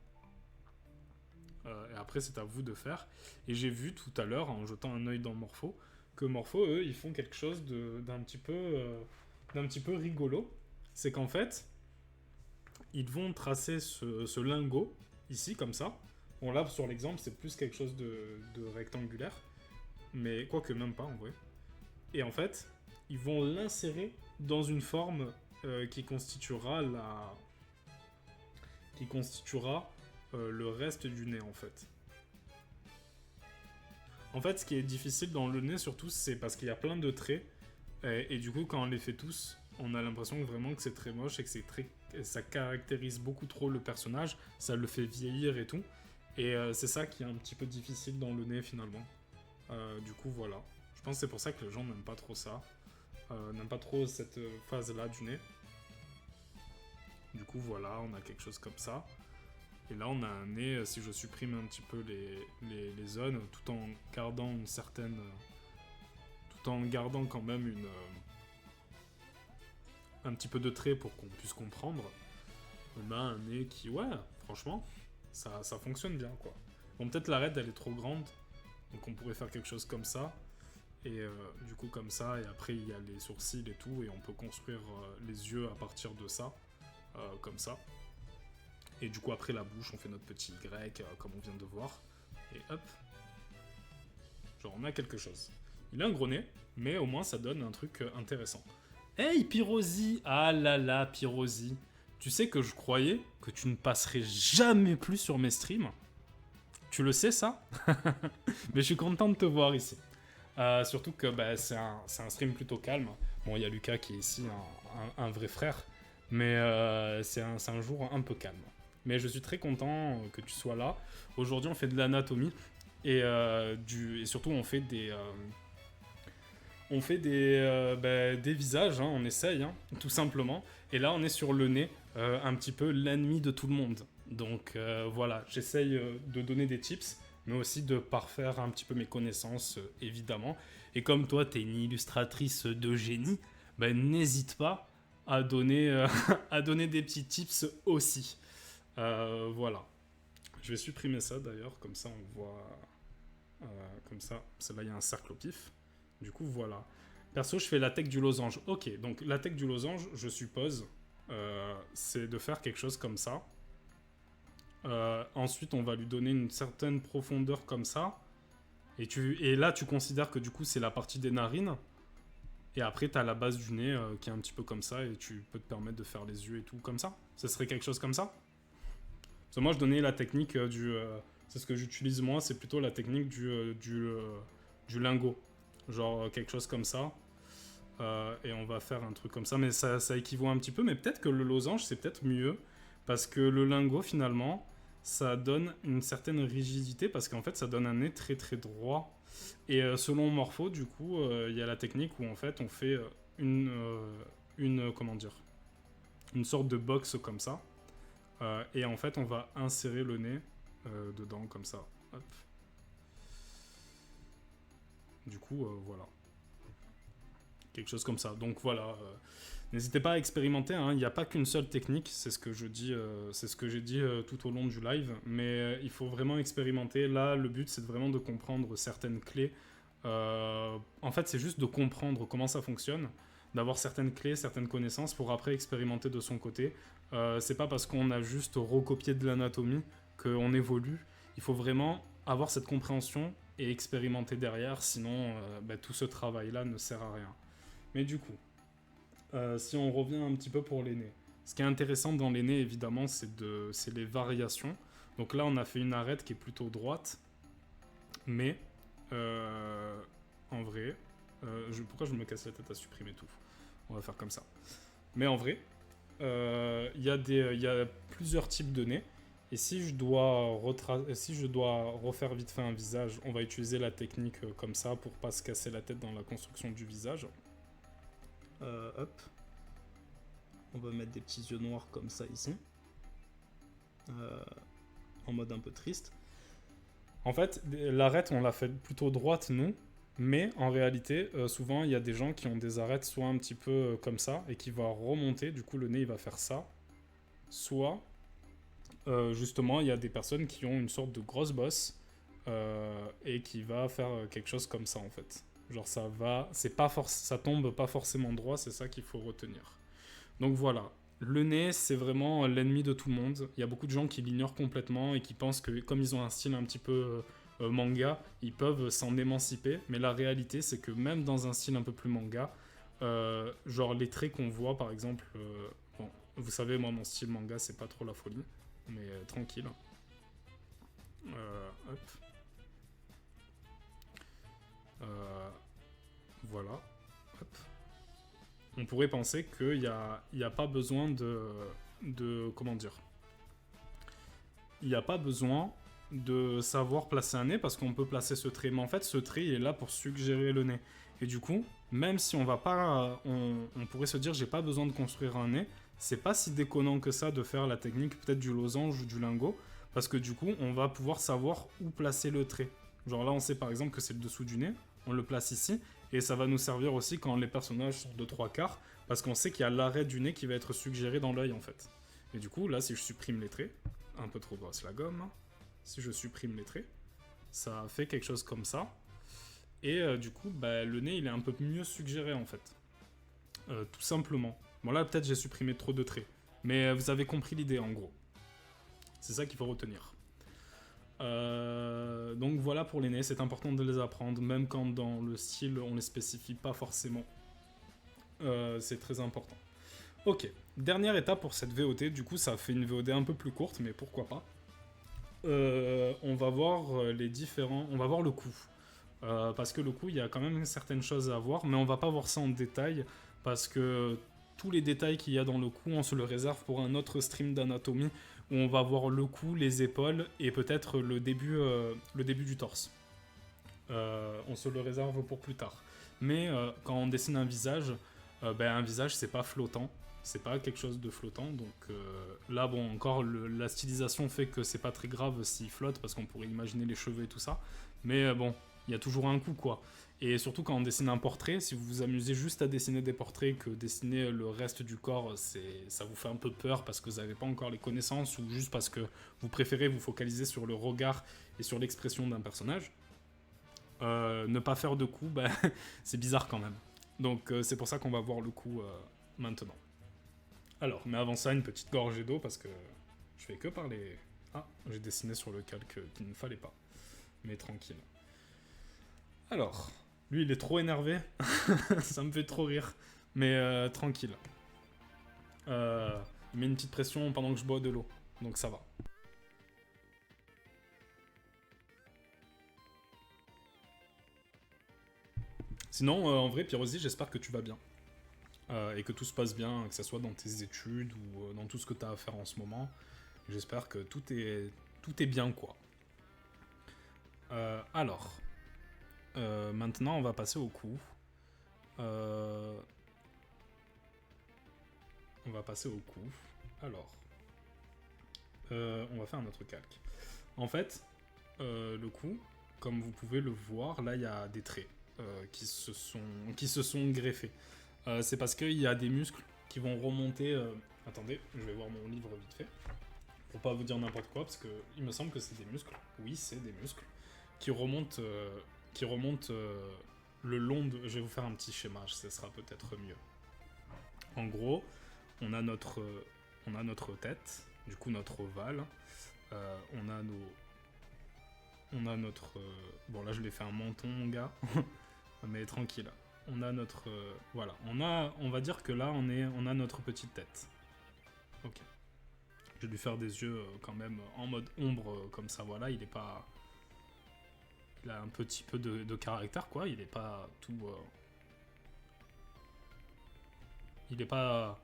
Et après, c'est à vous de faire. Et j'ai vu tout à l'heure, en jetant un œil dans Morpho, que Morpho, eux, ils font quelque chose d'un petit peu rigolo. C'est qu'en fait, ils vont tracer ce lingot, ici, comme ça. Bon, là, sur l'exemple, c'est plus quelque chose de rectangulaire. Mais quoique même pas, en vrai. Et en fait, ils vont l'insérer dans une forme qui constituera le reste du nez en fait. En fait, ce qui est difficile dans le nez surtout, c'est parce qu'il y a plein de traits et du coup, quand on les fait tous, on a l'impression vraiment que c'est très moche et que ça caractérise beaucoup trop le personnage, ça le fait vieillir et tout. Et c'est ça qui est un petit peu difficile dans le nez finalement. Du coup, voilà. Je pense que c'est pour ça que les gens n'aiment pas trop ça. N'aiment pas trop cette phase-là du nez. Du coup, voilà, on a quelque chose comme ça. Et là, on a un nez, si je supprime un petit peu les zones, tout en gardant une certaine... tout en gardant quand même un petit peu de trait pour qu'on puisse comprendre, on a un nez qui, ouais, franchement, ça fonctionne bien, quoi. Bon, peut-être l'arête, elle est trop grande, donc on pourrait faire quelque chose comme ça, et du coup comme ça, et après il y a les sourcils et tout, et on peut construire les yeux à partir de ça, comme ça. Et du coup après la bouche, on fait notre petit Y, comme on vient de voir, et hop, genre on a quelque chose. Il a un gros nez, mais au moins ça donne un truc intéressant. Hey Pyrosi! Ah là là, Pyrosi! Tu sais que je croyais que tu ne passerais jamais plus sur mes streams. Tu le sais ça? Mais je suis content de te voir ici. Surtout que bah, c'est un stream plutôt calme. Bon, il y a Lucas qui est ici, un vrai frère. Mais c'est un jour un peu calme. Mais je suis très content que tu sois là. Aujourd'hui, on fait de l'anatomie. Et surtout, on fait des visages, hein, on essaye, hein, tout simplement. Et là, on est sur le nez, un petit peu l'ennemi de tout le monde. Donc voilà, j'essaye de donner des tips, mais aussi de parfaire un petit peu mes connaissances, évidemment. Et comme toi, tu es une illustratrice de génie, ben, n'hésite pas à donner, à donner des petits tips aussi. Voilà. Je vais supprimer ça d'ailleurs, comme ça on voit... comme ça, là il y a un cercle au pif. Du coup, voilà. Perso, je fais la tech du losange. Ok, donc la tech du losange, je suppose, c'est de faire quelque chose comme ça. Ensuite, on va lui donner une certaine profondeur comme ça. Et là, tu considères que du coup, c'est la partie des narines. Et après, tu as la base du nez qui est un petit peu comme ça. Et tu peux te permettre de faire les yeux et tout comme ça. Ce serait quelque chose comme ça. Parce que moi, je donnais la technique c'est ce que j'utilise moi, c'est plutôt la technique du lingot. Genre quelque chose comme ça. Et on va faire un truc comme ça. Mais ça équivaut un petit peu. Mais peut-être que le losange, c'est peut-être mieux. Parce que le lingot, finalement, ça donne une certaine rigidité. Parce qu'en fait, ça donne un nez très très droit. Et selon Morpho, du coup, il y a la technique où en fait, on fait comment dire, une sorte de box comme ça. Et en fait, on va insérer le nez dedans comme ça. Hop. Du coup, voilà. Quelque chose comme ça. Donc voilà. N'hésitez pas à expérimenter. Hein. Il n'y a pas qu'une seule technique. C'est ce que je dis. C'est ce que j'ai dit tout au long du live. Mais il faut vraiment expérimenter. Là, le but, c'est vraiment de comprendre certaines clés. En fait, c'est juste de comprendre comment ça fonctionne, d'avoir certaines clés, certaines connaissances pour après expérimenter de son côté. C'est pas parce qu'on a juste recopié de l'anatomie qu'on évolue. Il faut vraiment avoir cette compréhension et expérimenter derrière, sinon tout ce travail-là ne sert à rien. Mais du coup, si on revient un petit peu pour les nez, ce qui est intéressant dans les nez, évidemment, c'est les variations. Donc là, on a fait une arête qui est plutôt droite, mais en vrai, pourquoi je me casse la tête à supprimer tout? On va faire comme ça. Mais en vrai, il y a plusieurs types de nez. Et si je dois refaire vite fait un visage, on va utiliser la technique comme ça pour pas se casser la tête dans la construction du visage. Hop. On va mettre des petits yeux noirs comme ça ici. En mode un peu triste. En fait, l'arête, on l'a fait plutôt droite, nous. Mais en réalité, souvent, il y a des gens qui ont des arêtes soit un petit peu comme ça et qui vont remonter. Du coup, le nez, il va faire ça. Soit... justement, il y a des personnes qui ont une sorte de grosse bosse et qui va faire quelque chose comme ça en fait. Genre ça tombe pas forcément droit, c'est ça qu'il faut retenir. Donc voilà, le nez c'est vraiment l'ennemi de tout le monde. Il y a beaucoup de gens qui l'ignorent complètement et qui pensent que comme ils ont un style un petit peu manga, ils peuvent s'en émanciper. Mais la réalité c'est que même dans un style un peu plus manga, Genre les traits qu'on voit par exemple, bon, vous savez moi mon style manga c'est pas trop la folie, mais tranquille. Hop. Voilà. Hop. On pourrait penser qu'il n'y a pas besoin de comment dire, il n'y a pas besoin de savoir placer un nez parce qu'on peut placer ce trait. Mais en fait, ce trait, il est là pour suggérer le nez. Et du coup, même si on va pas... On pourrait se dire, j'ai pas besoin de construire un nez, c'est pas si déconnant que ça de faire la technique peut-être du losange ou du lingot, parce que du coup, on va pouvoir savoir où placer le trait. Genre là, on sait par exemple que c'est le dessous du nez, on le place ici, et ça va nous servir aussi quand les personnages sont de 3/4, parce qu'on sait qu'il y a l'arrêt du nez qui va être suggéré dans l'œil en fait. Et du coup, là, si je supprime les traits, un peu trop grosse la gomme, si je supprime les traits, ça fait quelque chose comme ça. Et du coup, bah, le nez, il est un peu mieux suggéré, en fait. Tout simplement. Bon, là, peut-être j'ai supprimé trop de traits. Mais vous avez compris l'idée, en gros. C'est ça qu'il faut retenir. Donc voilà pour les nez, c'est important de les apprendre, même quand dans le style, on les spécifie pas forcément. C'est très important. Ok, dernière étape pour cette VOD, du coup ça fait une VOD un peu plus courte, mais pourquoi pas. On va voir les différents... On va voir le coût. Parce que le coût, il y a quand même certaines choses à voir, mais on va pas voir ça en détail, parce que tous les détails qu'il y a dans le cou, on se le réserve pour un autre stream d'anatomie, où on va voir le cou, les épaules, et peut-être le début du torse. On se le réserve pour plus tard. Mais quand on dessine un visage c'est pas flottant, c'est pas quelque chose de flottant, donc là bon encore la stylisation fait que c'est pas très grave s'il flotte, parce qu'on pourrait imaginer les cheveux et tout ça, mais bon, il y a toujours un coup quoi. Et surtout quand on dessine un portrait, si vous vous amusez juste à dessiner des portraits, que dessiner le reste du corps, ça vous fait un peu peur parce que vous n'avez pas encore les connaissances, ou juste parce que vous préférez vous focaliser sur le regard et sur l'expression d'un personnage, ne pas faire de coup, c'est bizarre quand même. Donc c'est pour ça qu'on va voir le coup maintenant. Alors, mais avant ça, une petite gorgée d'eau parce que je fais que parler. Ah, j'ai dessiné sur le calque qu'il ne fallait pas. Mais tranquille. Alors, lui il est trop énervé. Ça me fait trop rire. Mais tranquille. Il met une petite pression pendant que je bois de l'eau. Donc ça va. Sinon, en vrai, Pyrosi, j'espère que tu vas bien. Et que tout se passe bien, que ce soit dans tes études ou dans tout ce que tu as à faire en ce moment. J'espère que tout est bien, quoi. Alors, maintenant, on va passer au coup. On va passer au coup. Alors, on va faire un autre calque. En fait, le coup, comme vous pouvez le voir, là, il y a des traits qui se sont greffés. C'est parce qu'il y a des muscles qui vont remonter... Attendez, je vais voir mon livre vite fait. Pour pas vous dire n'importe quoi, parce que il me semble que c'est des muscles. Oui, c'est des muscles. Qui remontent le long de... Je vais vous faire un petit schéma, ce sera peut-être mieux. En gros, on a notre tête, du coup notre ovale. On a notre... bon là je l'ai fait un menton, mon gars. Mais tranquille. On a notre... voilà. On va dire que là, on a notre petite tête. Ok. Je vais lui faire des yeux quand même en mode ombre, comme ça, voilà. Il est pas... Il a un petit peu de caractère, quoi. Il est pas tout... Il est pas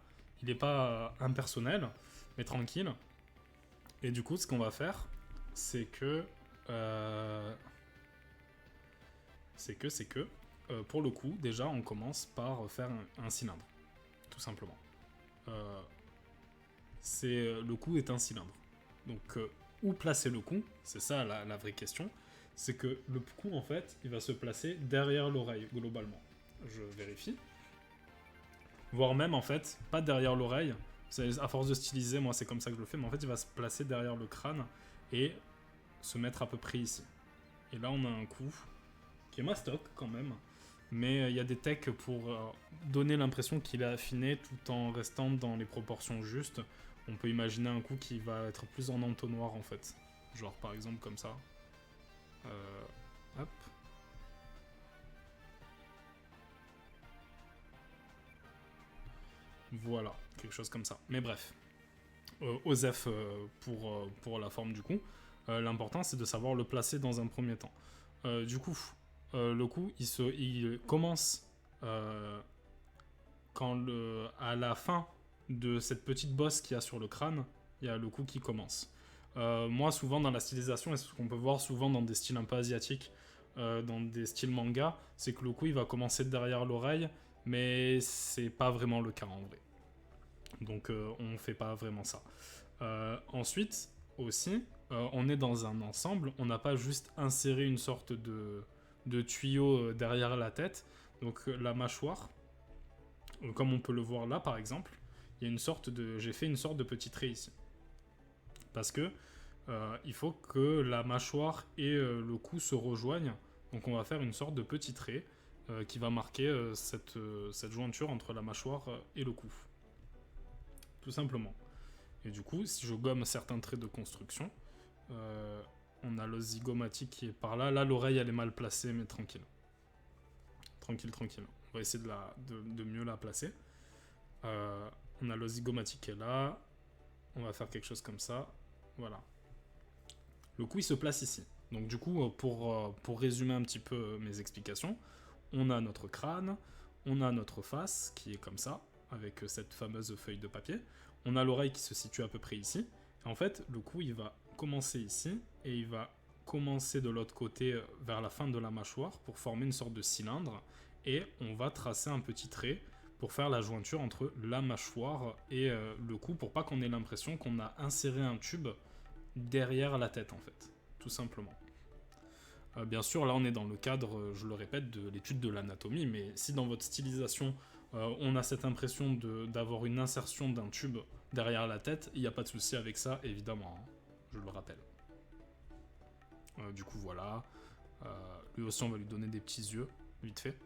impersonnel, mais tranquille. Et du coup, ce qu'on va faire, c'est que... pour le coup, déjà, on commence par faire un cylindre, tout simplement. Le cou est un cylindre. Donc, où placer le cou, c'est ça la vraie question. C'est que le cou, en fait, il va se placer derrière l'oreille, globalement. Je vérifie. Voire même, en fait, pas derrière l'oreille. À force de styliser, moi, c'est comme ça que je le fais. Mais en fait, il va se placer derrière le crâne et se mettre à peu près ici. Et là, on a un cou qui est mastoc, quand même. Mais il y a des techs pour donner l'impression qu'il est affiné tout en restant dans les proportions justes. On peut imaginer un cou qui va être plus en entonnoir, en fait. Genre, par exemple, comme ça. Hop. Voilà, quelque chose comme ça. Mais bref, OSEF pour la forme du cou. L'important, c'est de savoir le placer dans un premier temps. Du coup, le cou, il commence à la fin de cette petite bosse qu'il y a sur le crâne, il y a le cou qui commence. Moi, souvent dans la stylisation, et ce qu'on peut voir souvent dans des styles un peu asiatiques, dans des styles manga, c'est que le cou il va commencer derrière l'oreille, mais c'est pas vraiment le cas en vrai. Donc on fait pas vraiment ça. Ensuite, aussi, on est dans un ensemble, on n'a pas juste inséré une sorte de tuyau derrière la tête. Donc la mâchoire, comme on peut le voir là par exemple, j'ai fait une sorte de petit trait ici. Parce que il faut que la mâchoire et le cou se rejoignent. Donc on va faire une sorte de petit trait qui va marquer cette jointure entre la mâchoire et le cou. Tout simplement. Et du coup, si je gomme certains traits de construction, on a l'os zygomatique qui est par là. Là, l'oreille, elle est mal placée, mais tranquille. Tranquille, tranquille. On va essayer de mieux la placer. On a l'os zygomatique qui est là. On va faire quelque chose comme ça. Voilà. Le cou, il se place ici. Donc du coup, pour résumer un petit peu mes explications, on a notre crâne, on a notre face, qui est comme ça, avec cette fameuse feuille de papier. On a l'oreille qui se situe à peu près ici. Et en fait, le cou, il va commencer ici, et il va commencer de l'autre côté vers la fin de la mâchoire pour former une sorte de cylindre. Et on va tracer un petit trait pour faire la jointure entre la mâchoire et le cou, pour pas qu'on ait l'impression qu'on a inséré un tube derrière la tête, en fait, tout simplement. Bien sûr, là, on est dans le cadre, je le répète, de l'étude de l'anatomie, mais si dans votre stylisation, on a cette impression d'avoir une insertion d'un tube derrière la tête, il n'y a pas de souci avec ça, évidemment, hein, je le rappelle. Du coup, voilà. Lui aussi, on va lui donner des petits yeux, vite fait.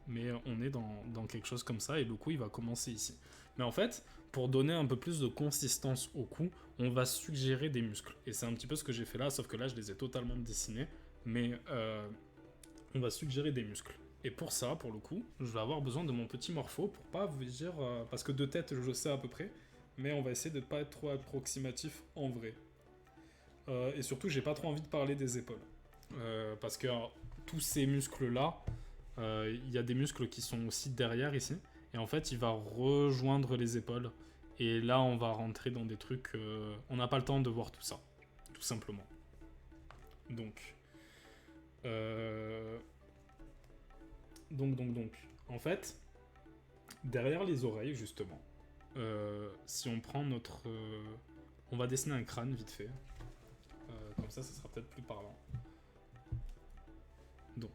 Mais on est dans quelque chose comme ça, et le cou, il va commencer ici. Mais en fait, pour donner un peu plus de consistance au cou, on va suggérer des muscles. Et c'est un petit peu ce que j'ai fait là, sauf que là, je les ai totalement dessinés. Mais on va suggérer des muscles. Et pour ça, pour le coup, je vais avoir besoin de mon petit morpho pour pas vous dire... parce que de tête, je sais à peu près. Mais on va essayer de ne pas être trop approximatif en vrai. Et surtout, j'ai pas trop envie de parler des épaules. Parce que tous ces muscles-là, il y a des muscles qui sont aussi derrière ici. Et en fait, il va rejoindre les épaules. Et là, on va rentrer dans des trucs... on n'a pas le temps de voir tout ça. Tout simplement. Donc... Donc. En fait, derrière les oreilles, justement, si on prend notre... on va dessiner un crâne, vite fait. Comme ça sera peut-être plus parlant. Donc,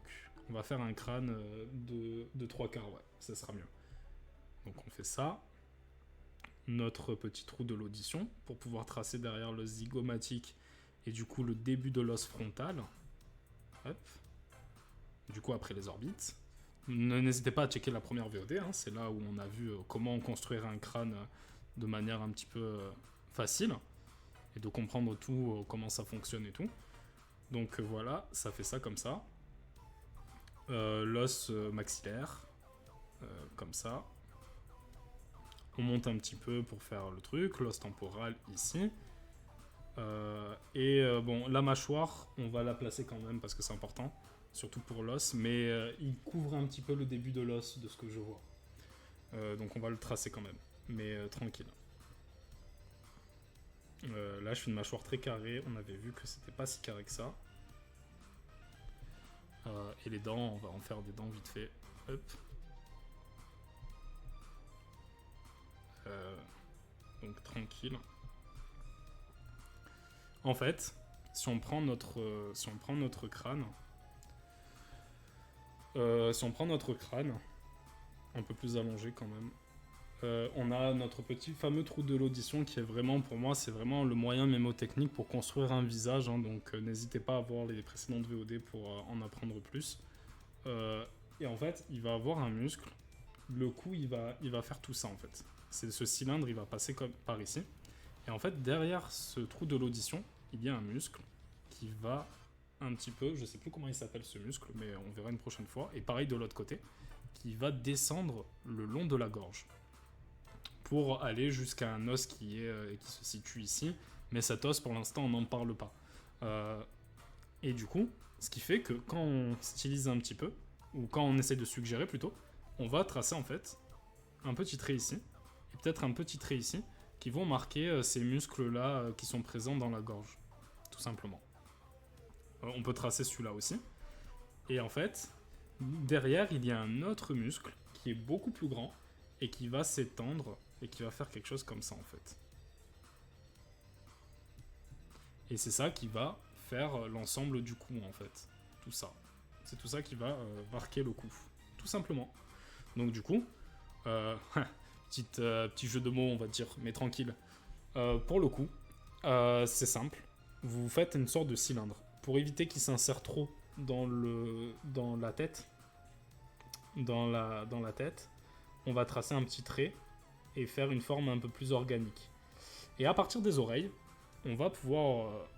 on va faire un crâne de 3 quarts, ouais, ça sera mieux. Donc on fait ça. Notre petit trou de l'audition, pour pouvoir tracer derrière l'os zygomatique et du coup le début de l'os frontal. Hop. Du coup après les orbites. N'hésitez pas à checker la première VOD, hein, c'est là où on a vu comment construire un crâne de manière un petit peu facile. Et de comprendre tout, comment ça fonctionne et tout. Donc voilà, ça fait ça comme ça. L'os maxillaire, comme ça. On monte un petit peu pour faire le truc, l'os temporal ici. Bon, la mâchoire, on va la placer quand même parce que c'est important, surtout pour l'os, mais il couvre un petit peu le début de l'os de ce que je vois. Donc on va le tracer quand même, mais tranquille. Là, je fais une mâchoire très carrée, on avait vu que c'était pas si carré que ça. Et les dents, on va en faire des dents vite fait. Hop. Donc tranquille. En fait, si on prend notre crâne, un peu plus allongé quand même, on a notre petit fameux trou de l'audition qui est vraiment, pour moi, c'est vraiment le moyen mémotechnique pour construire un visage. Hein, donc n'hésitez pas à voir les précédentes VOD pour en apprendre plus. Et en fait, il va avoir un muscle. Le cou, il va faire tout ça en fait. C'est ce cylindre, il va passer comme par ici. Et en fait, derrière ce trou de l'audition, il y a un muscle qui va un petit peu, je sais plus comment il s'appelle ce muscle, mais on verra une prochaine fois. Et pareil de l'autre côté, qui va descendre le long de la gorge pour aller jusqu'à un os qui se situe ici. Mais cet os, pour l'instant, on n'en parle pas. Et du coup, ce qui fait que quand on stylise un petit peu, ou quand on essaie de suggérer plutôt, on va tracer en fait un petit trait ici, et peut-être un petit trait ici, qui vont marquer ces muscles-là qui sont présents dans la gorge, tout simplement. On peut tracer celui-là aussi. Et en fait, derrière, il y a un autre muscle qui est beaucoup plus grand et qui va s'étendre et qui va faire quelque chose comme ça en fait. Et c'est ça qui va faire l'ensemble du cou en fait. Tout ça. C'est tout ça qui va marquer le cou. Tout simplement. Donc du coup, petit jeu de mots on va dire, mais tranquille. Pour le cou, c'est simple. Vous faites une sorte de cylindre. Pour éviter qu'il s'insère trop dans la tête, on va tracer un petit trait et faire une forme un peu plus organique. Et à partir des oreilles, on va pouvoir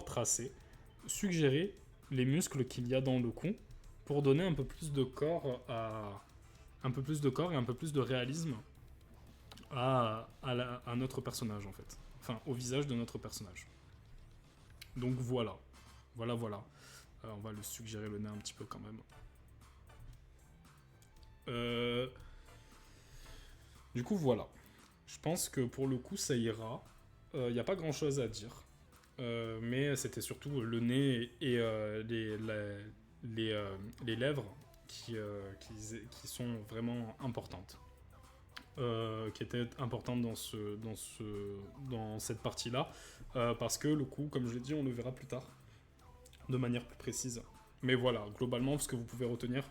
tracer, suggérer les muscles qu'il y a dans le cou pour donner un peu plus de corps et un peu plus de réalisme à notre personnage en fait. Enfin, au visage de notre personnage. Donc voilà. On va le suggérer le nez un petit peu quand même. Du coup, voilà. Je pense que pour le coup, ça ira. Il n'y a pas grand chose à dire. Mais c'était surtout le nez et les lèvres qui sont vraiment importantes. Qui étaient importantes dans cette partie-là. Parce que le cou, comme je l'ai dit, on le verra plus tard. De manière plus précise. Mais voilà, globalement, ce que vous pouvez retenir,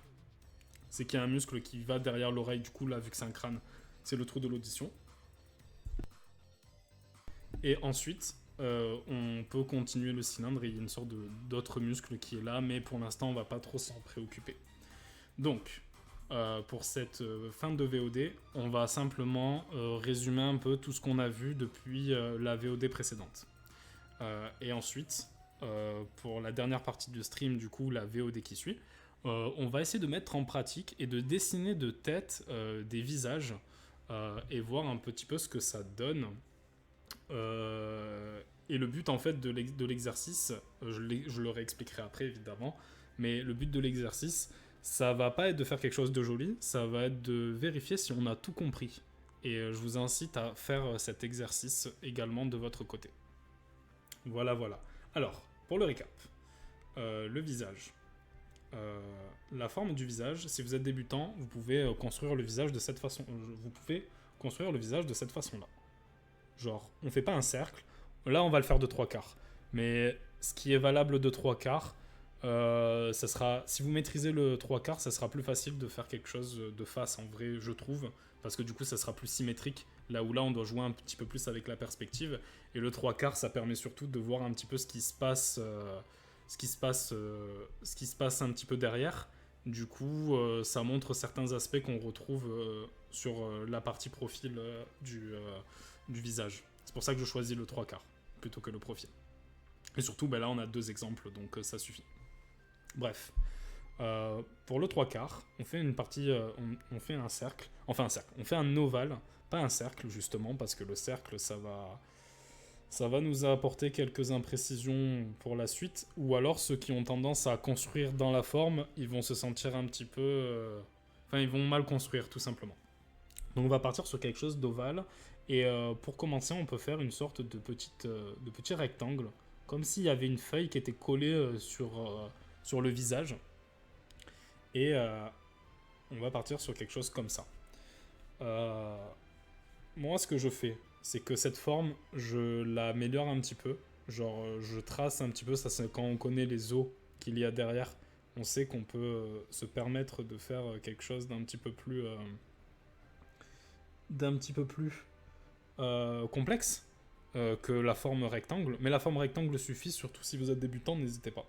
c'est qu'il y a un muscle qui va derrière l'oreille. Du coup, là, vu que c'est un crâne, c'est le trou de l'audition. Et ensuite, on peut continuer le cylindre et il y a une sorte d'autre muscle qui est là, mais pour l'instant, on va pas trop s'en préoccuper. Donc, pour cette fin de VOD, on va simplement résumer un peu tout ce qu'on a vu depuis la VOD précédente. Et ensuite, pour la dernière partie du stream, du coup, la VOD qui suit, on va essayer de mettre en pratique et de dessiner de tête des visages et voir un petit peu ce que ça donne. Et le but en fait de l'exercice, je le réexpliquerai après évidemment, mais le but de l'exercice, ça va pas être de faire quelque chose de joli, ça va être de vérifier si on a tout compris. Et je vous incite à faire cet exercice également de votre côté. Voilà. Alors, pour le récap, le visage. La forme du visage, si vous êtes débutant, vous pouvez construire le visage de cette façon. Là. Genre, on fait pas un cercle. Là, on va le faire de 3/4. Mais ce qui est valable de 3/4, ça sera... Si vous maîtrisez le 3/4, ça sera plus facile de faire quelque chose de face, en vrai, je trouve. Parce que du coup, ça sera plus symétrique. Là, on doit jouer un petit peu plus avec la perspective. Et le 3/4, ça permet surtout de voir un petit peu ce qui se passe un petit peu derrière. Du coup, ça montre certains aspects qu'on retrouve sur la partie profil du visage. C'est pour ça que je choisis le 3/4 plutôt que le profil. Et surtout, là, on a 2 exemples, donc ça suffit. Bref. Pour le 3/4, on fait une partie... on fait un cercle. Enfin, un cercle. On fait un ovale, pas un cercle, justement, parce que le cercle, ça va nous apporter quelques imprécisions pour la suite. Ou alors, ceux qui ont tendance à construire dans la forme, ils vont se sentir un petit peu... Enfin, ils vont mal construire, tout simplement. Donc, on va partir sur quelque chose d'ovale. Et pour commencer, on peut faire une sorte de petit rectangle, comme s'il y avait une feuille qui était collée sur le visage. Et on va partir sur quelque chose comme ça. Moi, ce que je fais, c'est que cette forme, je l'améliore un petit peu. Genre, je trace un petit peu, ça c'est quand on connaît les os qu'il y a derrière, on sait qu'on peut se permettre de faire quelque chose d'un petit peu plus... complexe que la forme rectangle. Mais la forme rectangle suffit, surtout si vous êtes débutant, n'hésitez pas.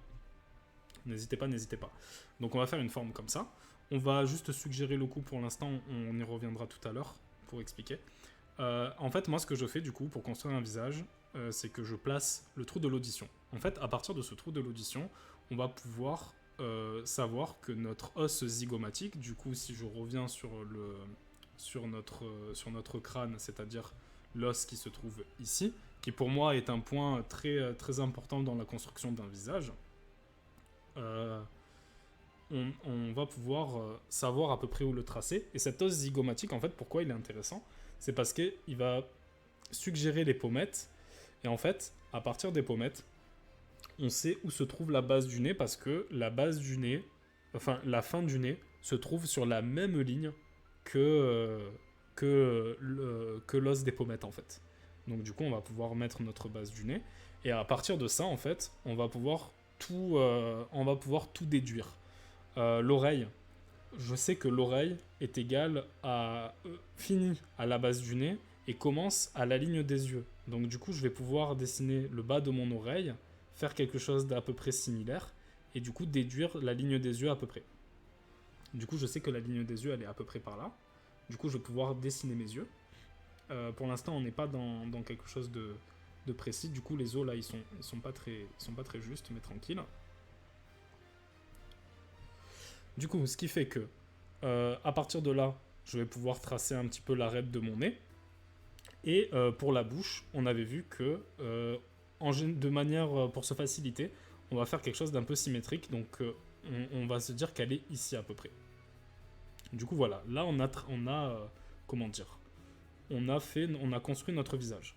N'hésitez pas. Donc on va faire une forme comme ça. On va juste suggérer le cou pour l'instant, on y reviendra tout à l'heure pour expliquer. En fait, moi ce que je fais du coup pour construire un visage, c'est que je place le trou de l'audition. En fait, à partir de ce trou de l'audition, on va pouvoir savoir que notre os zygomatique, du coup, si je reviens sur notre crâne, c'est-à-dire l'os qui se trouve ici, qui pour moi est un point très, très important dans la construction d'un visage, on va pouvoir savoir à peu près où le tracer. Et cet os zygomatique, en fait, pourquoi il est intéressant? C'est parce qu'il va suggérer les pommettes. Et en fait, à partir des pommettes, on sait où se trouve la base du nez parce que la base du nez, enfin la fin du nez, se trouve sur la même ligne que l'os des pommettes en fait. Donc du coup, on va pouvoir mettre notre base du nez et à partir de ça, en fait, on va pouvoir tout déduire. L'oreille, je sais que l'oreille est égale à finit à la base du nez et commence à la ligne des yeux. Donc du coup, je vais pouvoir dessiner le bas de mon oreille, faire quelque chose d'à peu près similaire et du coup déduire la ligne des yeux à peu près. Du coup, je sais que la ligne des yeux, elle est à peu près par là. Du coup, je vais pouvoir dessiner mes yeux. Pour l'instant, on n'est pas dans quelque chose de précis. Du coup, les os, là, ils sont pas très justes, mais tranquilles. Du coup, ce qui fait que, à partir de là, je vais pouvoir tracer un petit peu l'arête de mon nez. Et pour la bouche, on avait vu que, de manière, pour se faciliter, on va faire quelque chose d'un peu symétrique. Donc, on va se dire qu'elle est ici à peu près. Du coup, voilà. Là, comment dire, on a construit notre visage.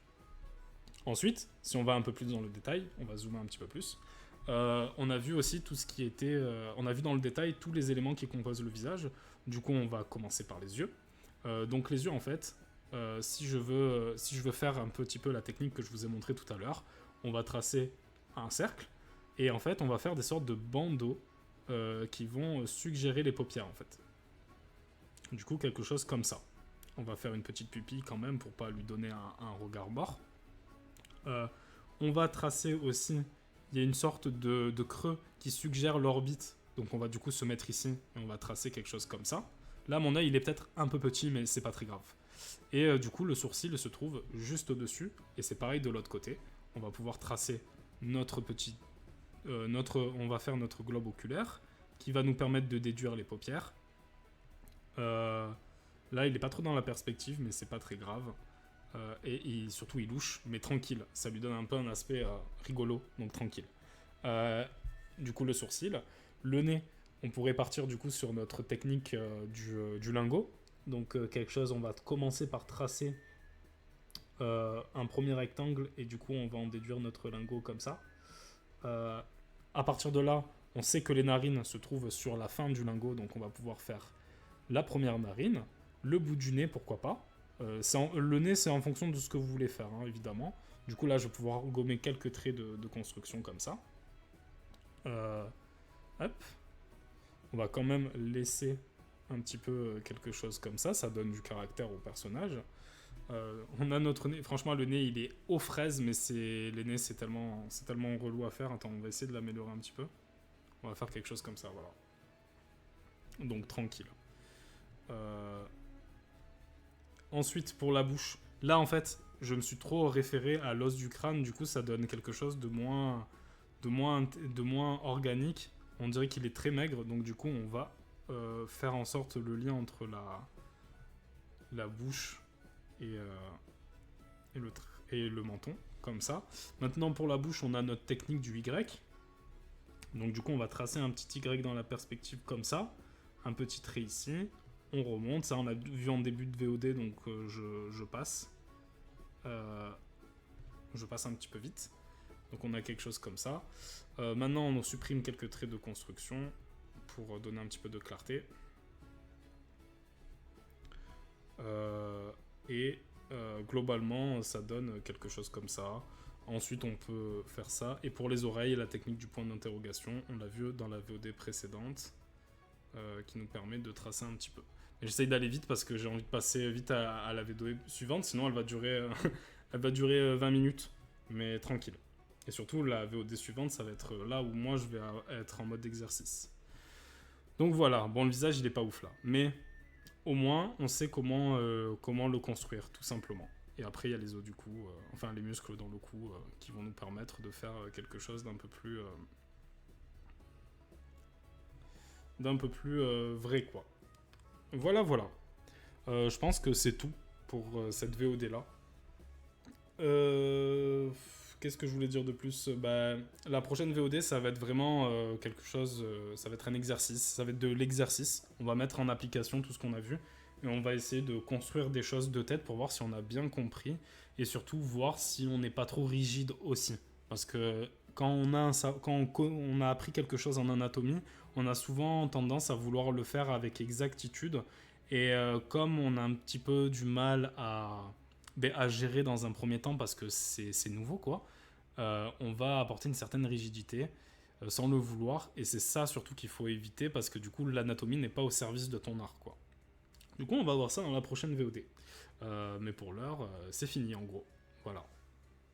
Ensuite, si on va un peu plus dans le détail, on va zoomer un petit peu plus. On a vu aussi tout ce qui était... on a vu dans le détail tous les éléments qui composent le visage. Du coup, on va commencer par les yeux. Donc les yeux, en fait, si je veux faire un petit peu la technique que je vous ai montrée tout à l'heure, on va tracer un cercle. Et en fait, on va faire des sortes de bandeaux qui vont suggérer les paupières, en fait. Du coup, quelque chose comme ça. On va faire une petite pupille quand même pour pas lui donner un regard mort. On va tracer aussi... Il y a une sorte de creux qui suggère l'orbite. Donc on va du coup se mettre ici et on va tracer quelque chose comme ça. Là, mon œil, il est peut-être un peu petit, mais c'est pas très grave. Et du coup, le sourcil se trouve juste au-dessus. Et c'est pareil de l'autre côté. On va pouvoir tracer notre petit... on va faire notre globe oculaire qui va nous permettre de déduire les paupières. Là, il est pas trop dans la perspective, mais c'est pas très grave. Et surtout il louche, mais tranquille. Ça lui donne un peu un aspect rigolo, donc tranquille. Du coup, le sourcil. Le nez, on pourrait partir du coup sur notre technique du lingot. Donc quelque chose, on va commencer par tracer un premier rectangle et du coup on va en déduire notre lingot comme ça. À partir de là, on sait que les narines se trouvent sur la fin du lingot, donc on va pouvoir faire la première narine, le bout du nez, pourquoi pas. Le nez, c'est en fonction de ce que vous voulez faire, hein, évidemment. Du coup, là, je vais pouvoir gommer quelques traits de construction comme ça. Hop. On va quand même laisser un petit peu quelque chose comme ça. Ça donne du caractère au personnage. On a notre nez. Franchement, le nez, il est aux fraises, mais les nez, c'est tellement relou à faire. Attends, on va essayer de l'améliorer un petit peu. On va faire quelque chose comme ça, voilà. Donc, tranquille. Ensuite, pour la bouche, là en fait, je me suis trop référé à l'os du crâne, du coup ça donne quelque chose de moins organique. On dirait qu'il est très maigre, donc du coup on va faire en sorte le lien entre la bouche et le menton, comme ça. Maintenant pour la bouche, on a notre technique du Y. Donc du coup on va tracer un petit Y dans la perspective comme ça, un petit trait ici. On remonte, ça on a vu en début de VOD, donc je passe. Je passe un petit peu vite. Donc on a quelque chose comme ça. Maintenant on supprime quelques traits de construction pour donner un petit peu de clarté. Globalement ça donne quelque chose comme ça. Ensuite on peut faire ça. Et pour les oreilles, la technique du point d'interrogation, on l'a vu dans la VOD précédente, qui nous permet de tracer un petit peu. J'essaye d'aller vite parce que j'ai envie de passer vite à la vidéo suivante, sinon elle va durer, elle va durer 20 minutes, mais tranquille. Et surtout, la VOD suivante, ça va être là où moi je vais être en mode exercice. Donc voilà, bon, le visage il est pas ouf là, mais au moins on sait comment le construire, tout simplement. Et après il y a les os du cou, enfin les muscles dans le cou qui vont nous permettre de faire quelque chose d'un peu plus d'un peu plus vrai, quoi. Voilà, voilà. Je pense que c'est tout pour cette VOD là. Qu'est-ce que je voulais dire de plus? Bah, la prochaine VOD, ça va être vraiment quelque chose. Ça va être un exercice. Ça va être de l'exercice. On va mettre en application tout ce qu'on a vu. Et on va essayer de construire des choses de tête pour voir si on a bien compris. Et surtout voir si on n'est pas trop rigide aussi. Parce que quand on a appris quelque chose en anatomie, on a souvent tendance à vouloir le faire avec exactitude. Et comme on a un petit peu du mal à gérer dans un premier temps parce que c'est nouveau, quoi, on va apporter une certaine rigidité sans le vouloir. Et c'est ça surtout qu'il faut éviter parce que du coup, l'anatomie n'est pas au service de ton art, quoi. Du coup, on va voir ça dans la prochaine VOD. Mais pour l'heure, c'est fini en gros. Voilà.